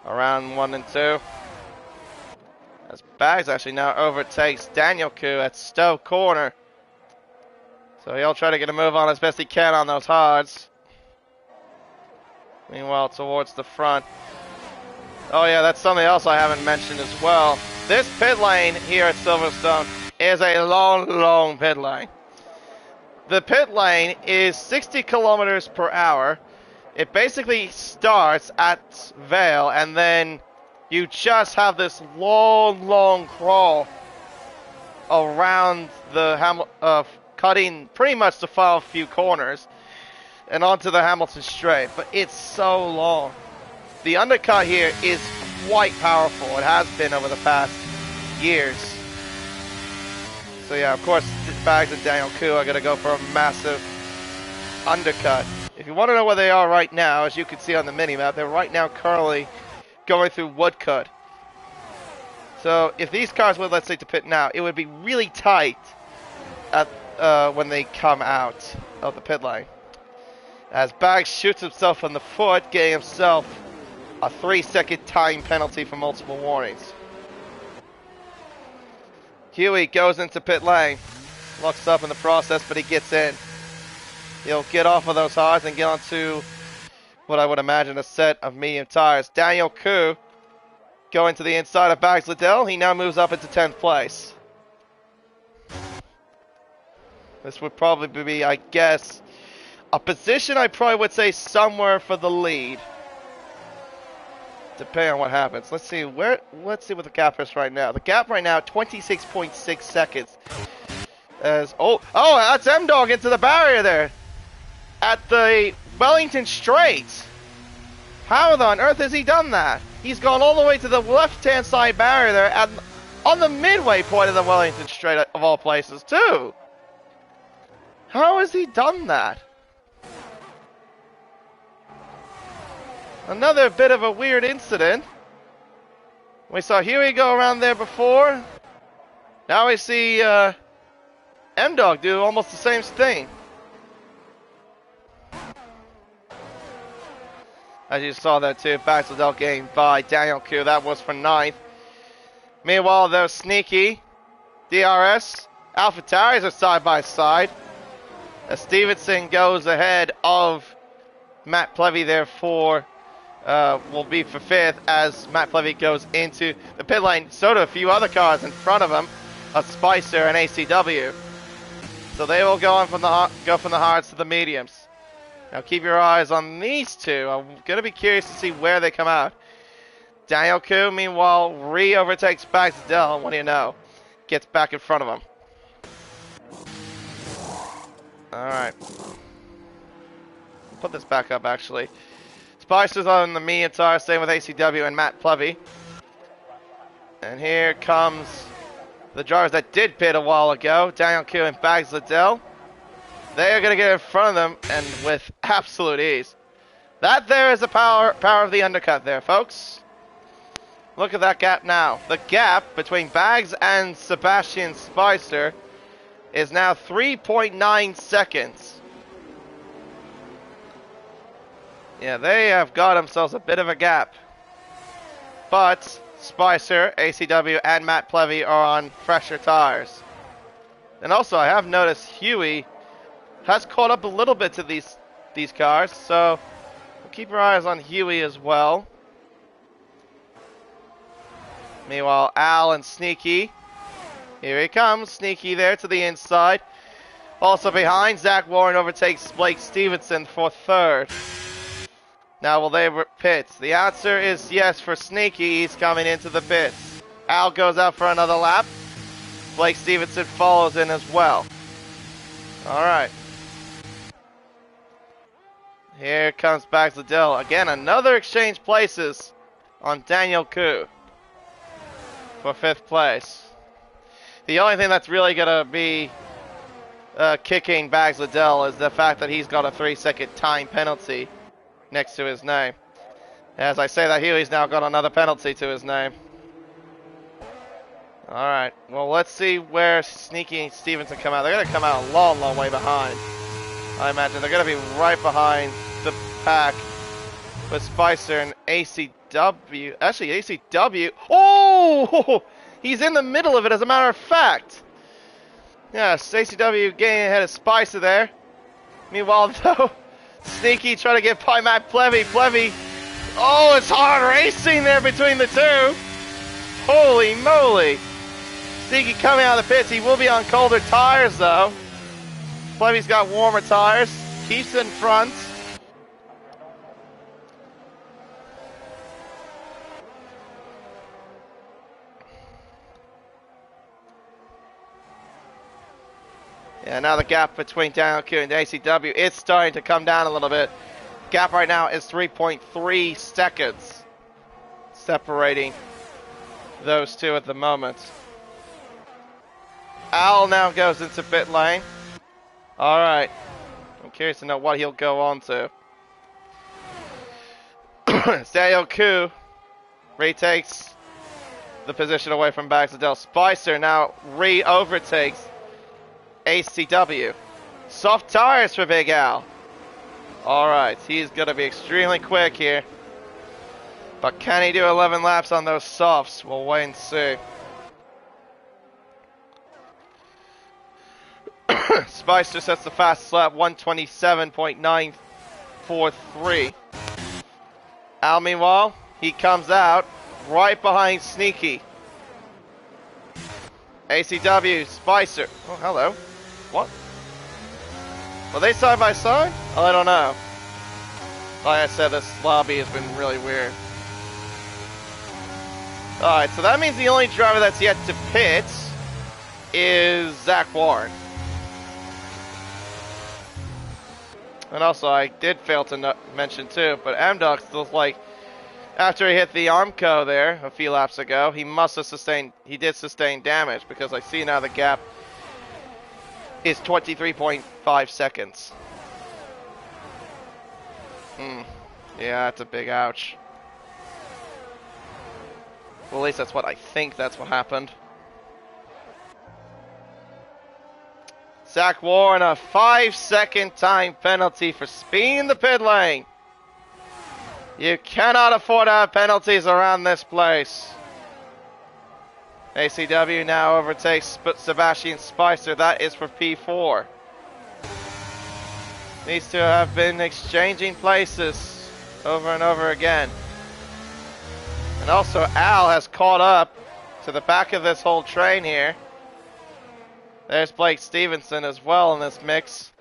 Around 1 and 2. As Bags actually now overtakes Daniel Koo at Stowe Corner. So he'll try to get a move on as best he can on those hards. Meanwhile, towards the front. Oh yeah, that's something else I haven't mentioned as well. This pit lane here at Silverstone is a long pit lane. The pit lane is 60 kilometers per hour. It basically starts at Vale, and then you just have this long crawl around the cutting pretty much the final few corners and onto the Hamilton Straight. But it's so long. The undercut here is quite powerful. It has been over the past years. So yeah, of course, Bags and Daniel Koo are going to go for a massive undercut. If you want to know where they are right now, as you can see on the mini-map, they're right now currently going through Woodcut. So if these cars were, let's say, to pit now, it would be really tight at when they come out of the pit lane. As Bags shoots himself in the foot, getting himself a 3-second time penalty for multiple warnings. Huey goes into pit lane, locks up in the process, but he gets in. He'll get off of those hards and get onto what I would imagine a set of medium tires. Daniel Koo going to the inside of Bags Liddell. He now moves up into 10th place. This would probably be, I guess, a position I probably would say somewhere for the lead. Depending on what happens. Let's see what the gap is right now. The gap right now, 26.6 seconds. Oh, that's M-Dog into the barrier there. At the Wellington Straight. How on earth has he done that? He's gone all the way to the left-hand side barrier there on the midway point of the Wellington Straight, of all places, too. How has he done that? Another bit of a weird incident. We saw Huey go around there before. Now we see M-Dog do almost the same thing. As you saw there too, Bags Liddell getting by Daniel Koo. That was for 9th. Meanwhile, there's Sneaky, DRS, AlphaTauri's are side by side. As Stevenson goes ahead of Matt Plevy there for will be for 5th as Matt Plevy goes into the pit lane. So do a few other cars in front of him, a Spicer and ACW. So they will go from the hards to the mediums. Now keep your eyes on these two. I'm going to be curious to see where they come out. Daniel Koo, meanwhile, re-overtakes Bags Liddell. What do you know? Gets back in front of him. Alright. Put this back up, actually. Spicer's on the medium tire, same with ACW and Matt Plevy. And here comes the drivers that did pit a while ago, Daniel Koo and Bags Liddell. They are going to get in front of them, and with absolute ease. That there is the power of the undercut there, folks. Look at that gap now. The gap between Bags and Sebastian Spicer is now 3.9 seconds. Yeah, they have got themselves a bit of a gap. But Spicer, ACW, and Matt Plevy are on fresher tires. And also, I have noticed Huey has caught up a little bit to these cars, so we'll keep our eyes on Huey as well. Meanwhile, Al and Sneaky. Here he comes. Sneaky there to the inside. Also behind, Zach Warren overtakes Blake Stevenson for third. Now will they pit? The answer is yes for Sneaky. He's coming into the pits. Al goes out for another lap. Blake Stevenson follows in as well. Alright. Here comes Bags Liddell. Again, another exchange places on Daniel Koo for 5th place. The only thing that's really going to be kicking Bags Liddell is the fact that he's got a 3-second time penalty next to his name. As I say that, Huey's now got another penalty to his name. Alright, well, let's see where Sneaky and Stevenson come out. They're going to come out a long, long way behind. I imagine they're going to be right behind the pack with Spicer and ACW. Actually, ACW. Oh! He's in the middle of it, as a matter of fact. Yes, ACW getting ahead of Spicer there. Meanwhile, though, Sneaky trying to get by Matt Plevy. Plevy. Oh, it's hard racing there between the two. Holy moly. Sneaky coming out of the pits. He will be on colder tires, though. Plevy's got warmer tires. Keeps in front. Yeah, now the gap between Daniel Q and ACW is starting to come down a little bit. Gap right now is 3.3 seconds separating those two at the moment. Al now goes into pit lane. Alright. I'm curious to know what he'll go on to. Daniel Q retakes the position away from Bags Liddell. Spicer now re-overtakes ACW. Soft tires for Big Al. Alright, he's going to be extremely quick here. But can he do 11 laps on those softs? We'll wait and see. Spicer sets the fastest lap, 127.943. Al, meanwhile, he comes out right behind Sneaky. ACW, Spicer. Oh, hello. What? Were they side by side? Oh, I don't know. Like I said, this lobby has been really weird. Alright, so that means the only driver that's yet to pit is Zach Warren. And also, I did fail to mention too, but M-Duck looks like after he hit the Armco there a few laps ago, he did sustain damage, because I see now the gap is 23.5 seconds. Yeah, that's a big ouch. Well, at least that's what I think that's what happened. Zach Warren, a 5-second time penalty for speeding the pit lane. You cannot afford to have penalties around this place. ACW now overtakes Sebastian Spicer. That is for P4. These two have been exchanging places over and over again. And also, Al has caught up to the back of this whole train here. There's Blake Stevenson as well in this mix.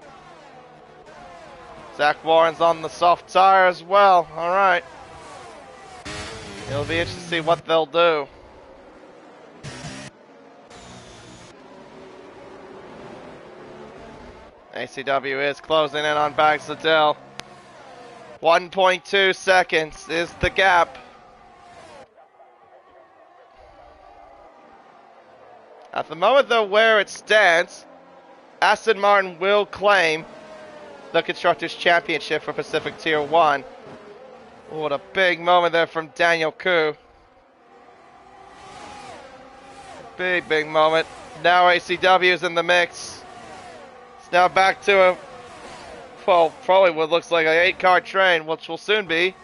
Zach Warren's on the soft tire as well. Alright. It'll be interesting to see what they'll do. ACW is closing in on Bags Liddell. 1.2 seconds is the gap. At the moment, though, where it stands, Aston Martin will claim the Constructors' Championship for Pacific Tier 1 What a big moment there from Daniel Koo. Big moment. Now ACW is in the mix. It's now back to a, well, probably what looks like an 8-car train, which will soon be.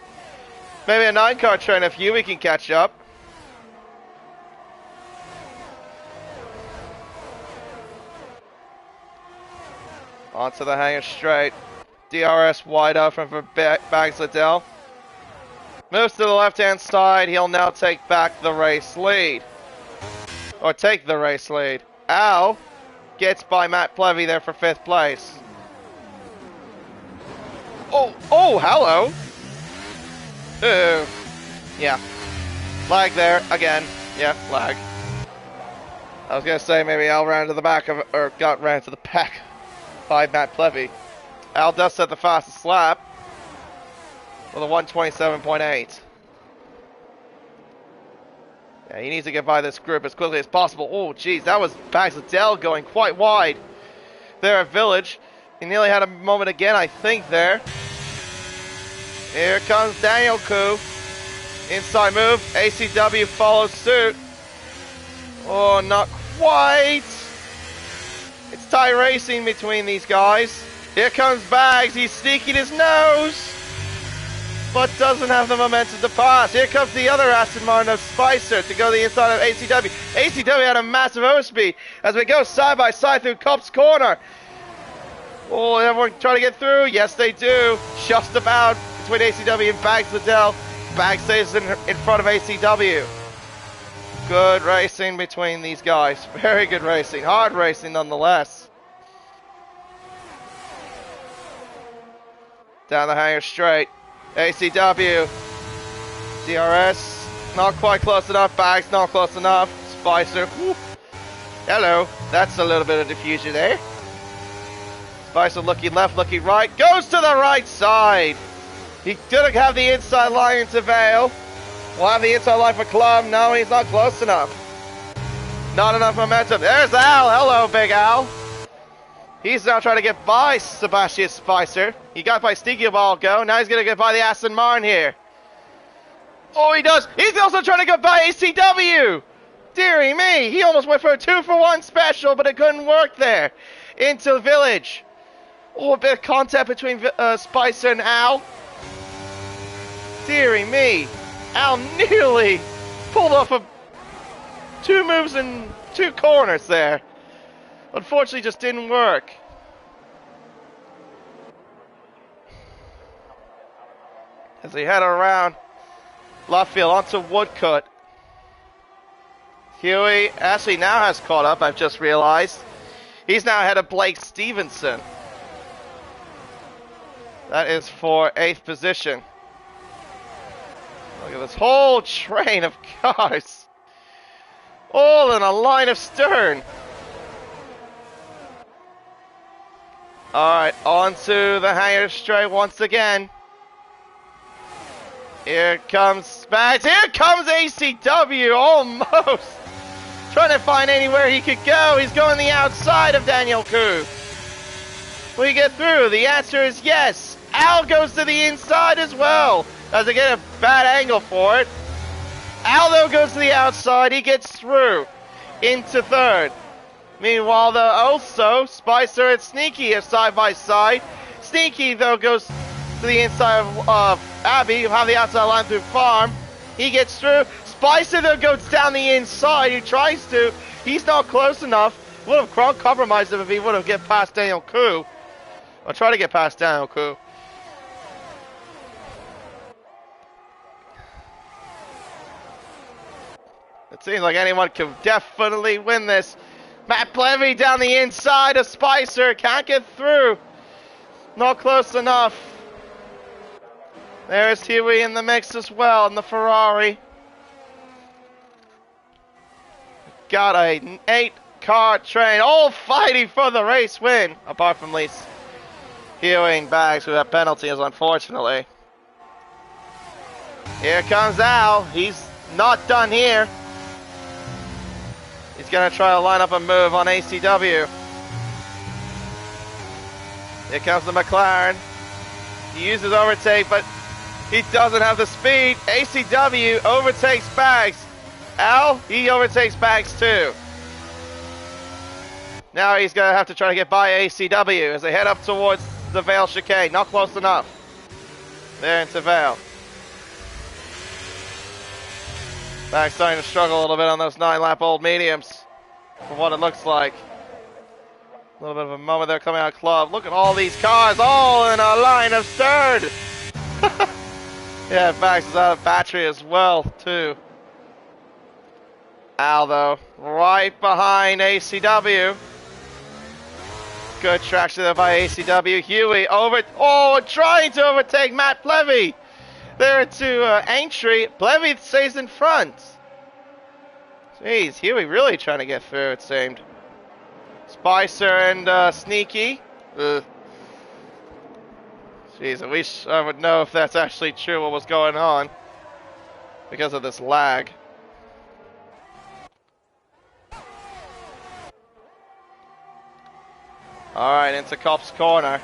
Maybe a 9-car train if Huey can catch up. Onto the hangar straight. DRS wide open for Bags Liddell. Moves to the left-hand side. He'll now take back the race lead. Or take the race lead. Al gets by Matt Plevy there for 5th place. Oh, hello. Ooh. Yeah. Lag there, again. Yeah, lag. I was gonna say maybe Al ran to the back of, or ran to the back by Matt Plevy. Al does set the fastest lap with a 127.8. Yeah, he needs to get by this group as quickly as possible. Oh, geez, that was Bags Liddell going quite wide there at Village. He nearly had a moment again, I think, there. Here comes Daniel Koo. Inside move. ACW follows suit. Oh, not quite. It's tie racing between these guys. Here comes Bags. He's sneaking his nose, but doesn't have the momentum to pass. Here comes the other Aston Martin of Spicer to go the inside of ACW. ACW had a massive overspeed as we go side by side through Cops Corner. Oh, everyone trying to get through? Yes, they do. Just about between ACW and Bags Liddell. Bags stays in front of ACW. Good racing between these guys. Very good racing. Hard racing nonetheless. Down the hangar straight. ACW. DRS. Not quite close enough. Bags not close enough. Spicer. Whoop. Hello. That's a little bit of diffusion there. Spicer looking left, looking right. Goes to the right side. He didn't have the inside line to Vale. We'll have the inside line for Club. No, he's not close enough. Not enough momentum. There's Al. Hello, Big Al. He's now trying to get by Sebastian Spicer. He got by Sneaky a while ago. Now he's going to get by the Aston Martin here. Oh, he does. He's also trying to get by ACW. Dearie me. He almost went for a 2-for-1 special, but it couldn't work there. Into the Village. Oh, a bit of contact between Spicer and Al. Dearie me. Al nearly pulled off 2 moves in 2 corners there. Unfortunately, just didn't work. As he head around left field onto Woodcut. Huey actually now has caught up, I've just realized. He's now ahead of Blake Stevenson. That is for 8th position. Look at this whole train of cars. All in a line of stern. Alright, onto the hangar straight once again. Here comes Bags. Here comes ACW, almost. Trying to find anywhere he could go. He's going the outside of Daniel Koo. Will he get through? The answer is yes. Al goes to the inside as well, as they get a bad angle for it. Al, though, goes to the outside. He gets through into 3rd. Meanwhile, though, also, Spicer and Sneaky are side by side. Sneaky, though, goes to the inside of Abby, who have the outside line through Farm. He gets through. Spicer, though, goes down the inside. He tries to. He's not close enough. Would have compromised him if he would have get past Daniel Koo. Or try to get past Daniel Koo. It seems like anyone can definitely win this. Matt Plevy down the inside of Spicer. Can't get through. Not close enough. There's Huey in the mix as well in the Ferrari. Got an 8-car train. All fighting for the race win. Apart from least Huey and Bags, who have penalties, unfortunately. Here comes Al. He's not done here. He's going to try to line up a move on ACW. Here comes the McLaren. He uses overtake, but He doesn't have the speed. ACW overtakes Bags. Al, he overtakes Bags too. Now he's going to have to try to get by ACW as they head up towards the Vale chicane. Not close enough. There into Vale. Bags starting to struggle a little bit on those 9-lap-old mediums. From what it looks like. A little bit of a moment there coming out of club. Look at all these cars, all in a line of third. Yeah, Bags is out of battery as well, too. Al, though, right behind ACW. Good traction there by ACW. Huey trying to overtake Matt Plevy. There to Aintree. Plevy stays in front. Jeez, Huey really trying to get through, it seemed. Spicer and Sneaky. Jeez, I wish I would know if that's actually true what was going on. Because of this lag. Alright, into Cop's corner.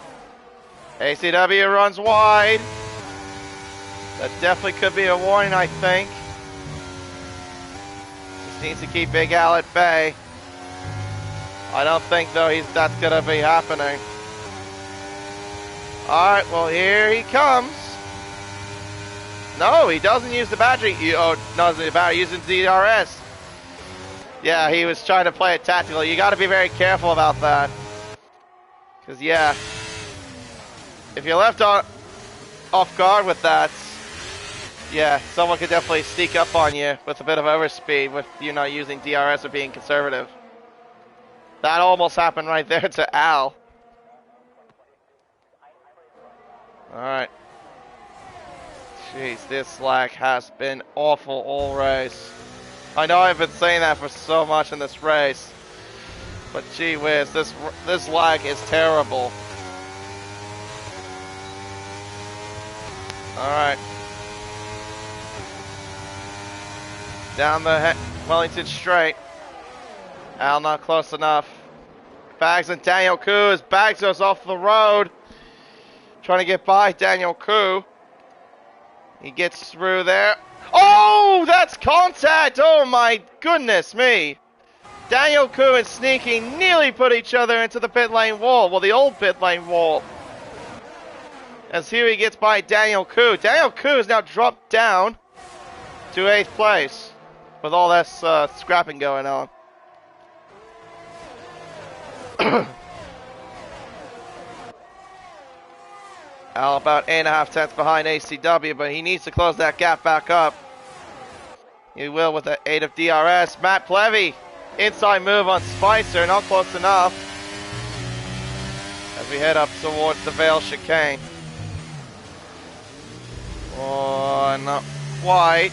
ACW runs wide. That definitely could be a warning, I think. Just needs to keep Big Al at bay. I don't think, though, that's going to be happening. Alright, well, here he comes. No, he doesn't use the battery. Doesn't the battery, using DRS. Yeah, he was trying to play it tactical. You got to be very careful about that. Because, yeah, if you're left off guard with that, yeah, someone could definitely sneak up on you with a bit of overspeed with you not using DRS or being conservative. That almost happened right there to Al. Alright. Jeez, this lag has been awful all race. I know I've been saying that for so much in this race. But gee whiz, this lag is terrible. Alright. Down the Wellington straight. Al not close enough. Bags and Daniel Koo as Bags goes off the road. Trying to get by Daniel Koo. He gets through there. Oh, that's contact! Oh my goodness me. Daniel Koo and Sneaky nearly put each other into the pit lane wall. Well, the old pit lane wall. As here he gets by Daniel Koo. Daniel Koo has now dropped down to 8th place. With all this scrapping going on. Al about 8.5 tenths behind ACW, but he needs to close that gap back up. He will with the 8 of DRS. Matt Plevy, inside move on Spicer, not close enough. As we head up towards the Vale chicane. Oh, not quite.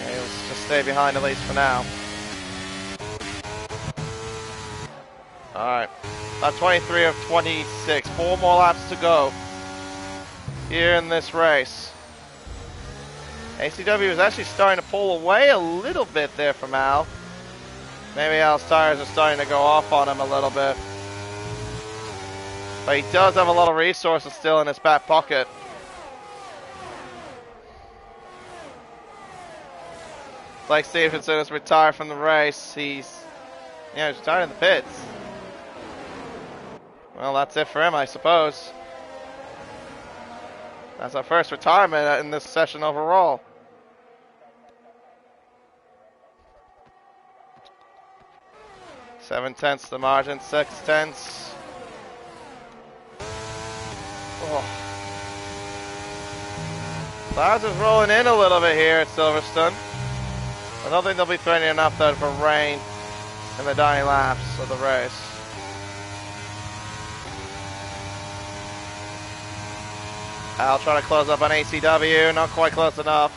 Yeah, let's just stay behind at least for now. Alright. About 23 of 26. 4 more laps to go here in this race. ACW is actually starting to pull away a little bit there from Al. Maybe Al's tires are starting to go off on him a little bit. But he does have a lot of resources still in his back pocket. Blake Stevenson has retired from the race. He's retired in the pits. Well, that's it for him, I suppose. That's our first retirement in this session overall. Seven tenths the margin, 6 tenths. Oh. Clouds is rolling in a little bit here at Silverstone. I don't think they'll be threatening enough though for rain in the dying laps of the race. Al trying to close up on ACW, not quite close enough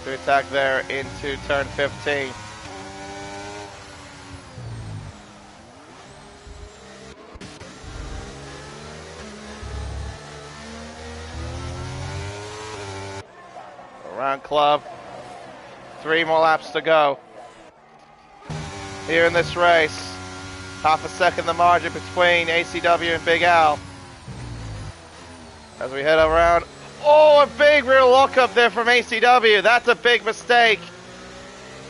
to attack there into turn 15. Around club, 3 more laps to go here in this race. Half a second the margin between ACW and Big Al. As we head around. Oh, a big rear lockup there from ACW. That's a big mistake.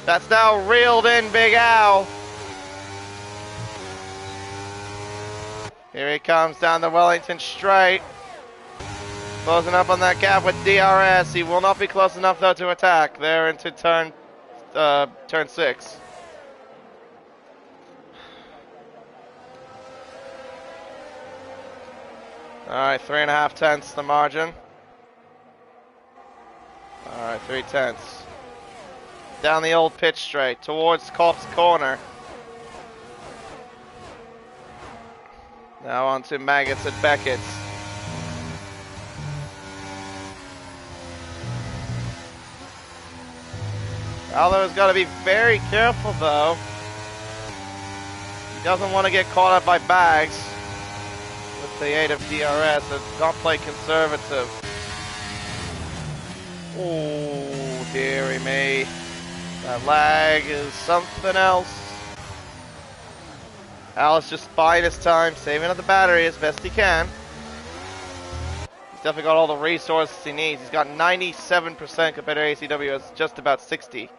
That's now reeled in Big Al. Here he comes down the Wellington straight. Closing up on that gap with DRS. He will not be close enough though to attack. They're into turn 6. Alright, 3.5 tenths the margin. Alright, 3 tenths. Down the old pitch straight towards Kopp's corner. Now on to Maggots and Beckett's. Aldo's got to be very careful though. He doesn't want to get caught up by Bags with the aid of DRS and not play conservative. Oh, dearie me. That lag is something else. Al is just buying his time, saving up the battery as best he can. He's definitely got all the resources he needs. He's got 97% compared to ACW as just about 60.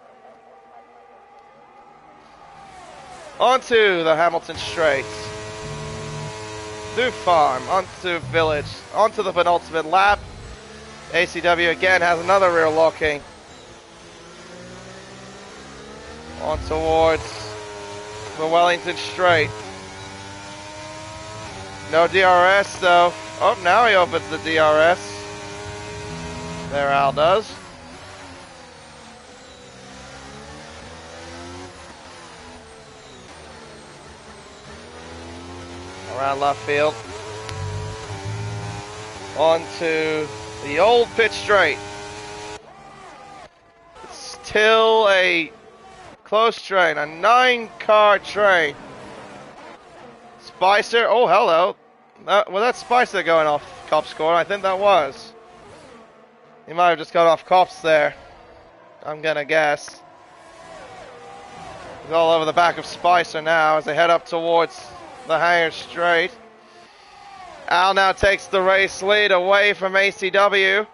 Onto the Hamilton straights. Through Farm, onto Village, onto the penultimate lap. ACW again has another rear locking. On towards the Wellington straight. No DRS though. Oh, now he opens the DRS. There Al does. Around left field. Onto the old pitch straight. It's still a close train, a 9-car train. Spicer, oh hello. Well, that's Spicer going off Kopp's score. I think that was. He might have just got off Kopp's there. I'm gonna guess. He's all over the back of Spicer now as they head up towards the hangar straight. Al now takes the race lead away from ACW.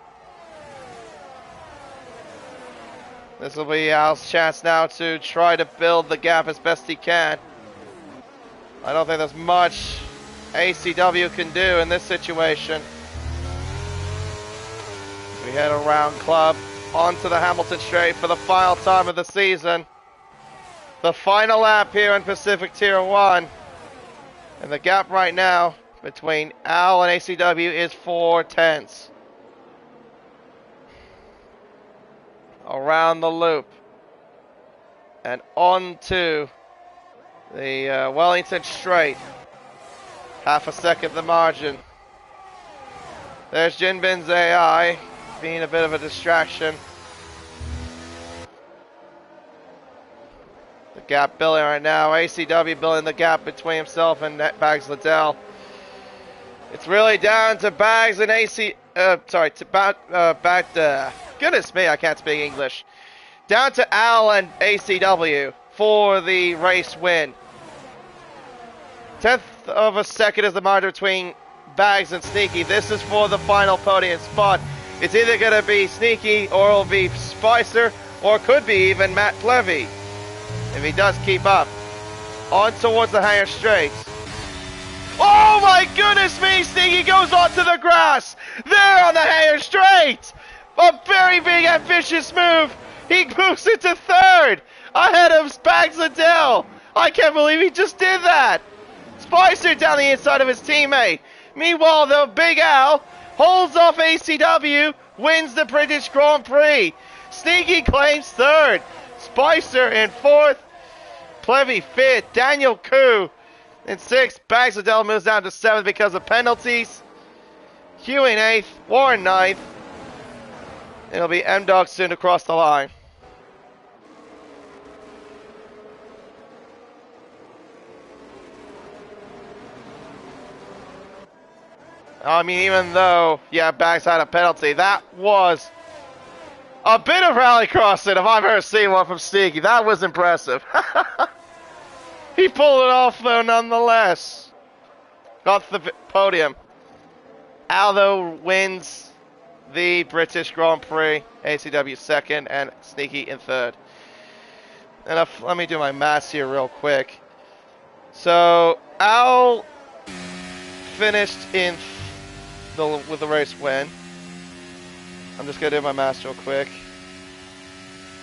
This will be Al's chance now to try to build the gap as best he can. I don't think there's much ACW can do in this situation. We head around Club onto the Hamilton straight for the final time of the season. The final lap here in Pacific Tier 1. And the gap right now between Al and ACW is 4 tenths. Around the loop. And on to the Wellington straight. Half a second the margin. There's Jinbin's AI being a bit of a distraction. The gap building right now. ACW building the gap between himself and Bags Liddell. It's really down to Bags and goodness me, I can't speak English. Down to Al and ACW for the race win. 1/10 of a second is the margin between Bags and Sneaky. This is for the final podium spot. It's either going to be Sneaky or it'll be Spicer or it could be even Matt Plevy if he does keep up. On towards the hangar straight. Oh my goodness me! Sneaky goes onto the grass. There on the hangar straight. A very big ambitious move. He moves into third ahead of Bags Liddell. I can't believe he just did that. Spicer down the inside of his teammate. Meanwhile, the Big Al holds off ACW, wins the British Grand Prix. Sneaky claims third. Spicer in fourth. Plevy fifth. Daniel Koo in sixth. Bags Liddell moves down to seventh because of penalties. Hugh in eighth. Warren ninth. It'll be M-Dog soon to cross the line. I mean, even though, yeah, Bags had a penalty, that was a bit of rallycrossing if I've ever seen one from Sneaky. That was impressive. He He pulled it off though, nonetheless. Got the podium. Aldo wins the British Grand Prix, ACW second, and Sneaky in third. And let me do my maths here real quick. So Al finished with the race win. I'm just gonna do my maths real quick.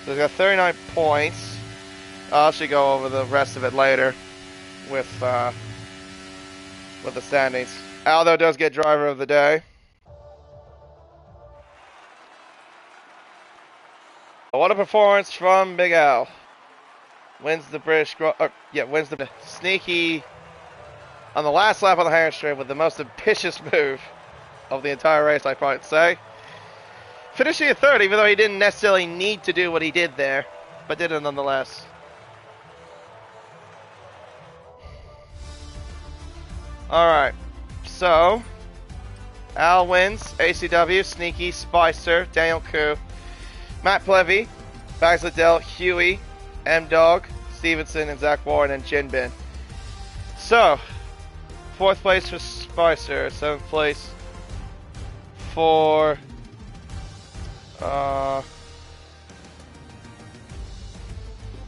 So he's got 39 points. I'll actually go over the rest of it later with the standings. Aldo does get driver of the day. What a performance from Big Al. Wins the wins the Sneaky on the last lap on the Harris straight with the most ambitious move of the entire race, I'd probably say. Finishing in third, even though he didn't necessarily need to do what he did there, but did it nonetheless. Alright, so Al wins, ACW, Sneaky, Spicer, Daniel Koo, Matt Plevy, Bags Liddell, Huey, M-Dog, Stevenson, and Zach Warren, and Jinbin. So, 4th place for Spicer, 7th place for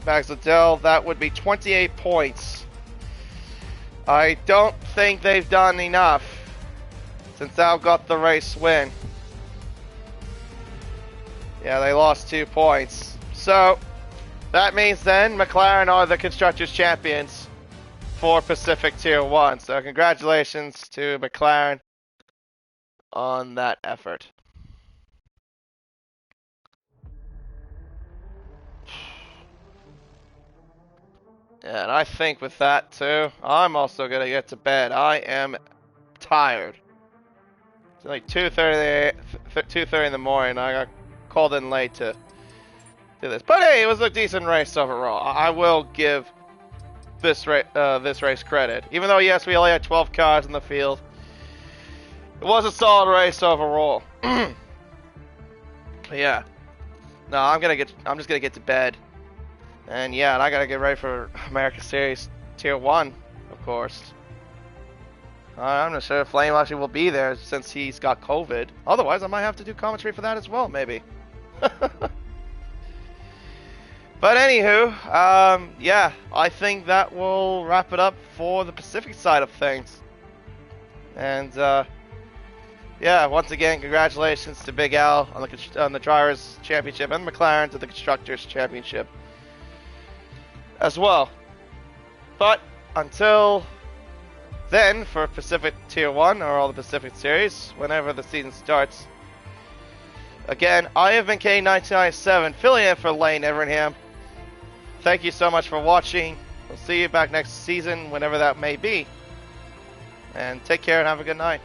Bags Liddell. That would be 28 points. I don't think they've done enough since Al got the race win. Yeah, they lost 2 points. So, that means then McLaren are the Constructors' Champions for Pacific Tier 1. So, congratulations to McLaren on that effort. Yeah, and I think with that too, I'm also gonna get to bed. I am tired. It's like 2:30 in the morning. I got called in late to do this, but hey, it was a decent race overall. I will give this race credit, even though yes, we only had 12 cars in the field. It was a solid race overall. Yeah. No, I'm just gonna get to bed. And yeah, and I gotta get ready for America Series Tier 1, of course. I'm not sure if Flame actually will be there since he's got COVID. Otherwise, I might have to do commentary for that as well, maybe. But anywho, yeah, I think that will wrap it up for the Pacific side of things. And yeah, once again, congratulations to Big Al on the Drivers' Championship and McLaren to the Constructors' Championship as well. But until then, for Pacific Tier 1 or all the Pacific Series, whenever the season starts, again, I have been K1997, filling in for Lane Everingham. Thank you so much for watching. We'll see you back next season, whenever that may be. And take care and have a good night.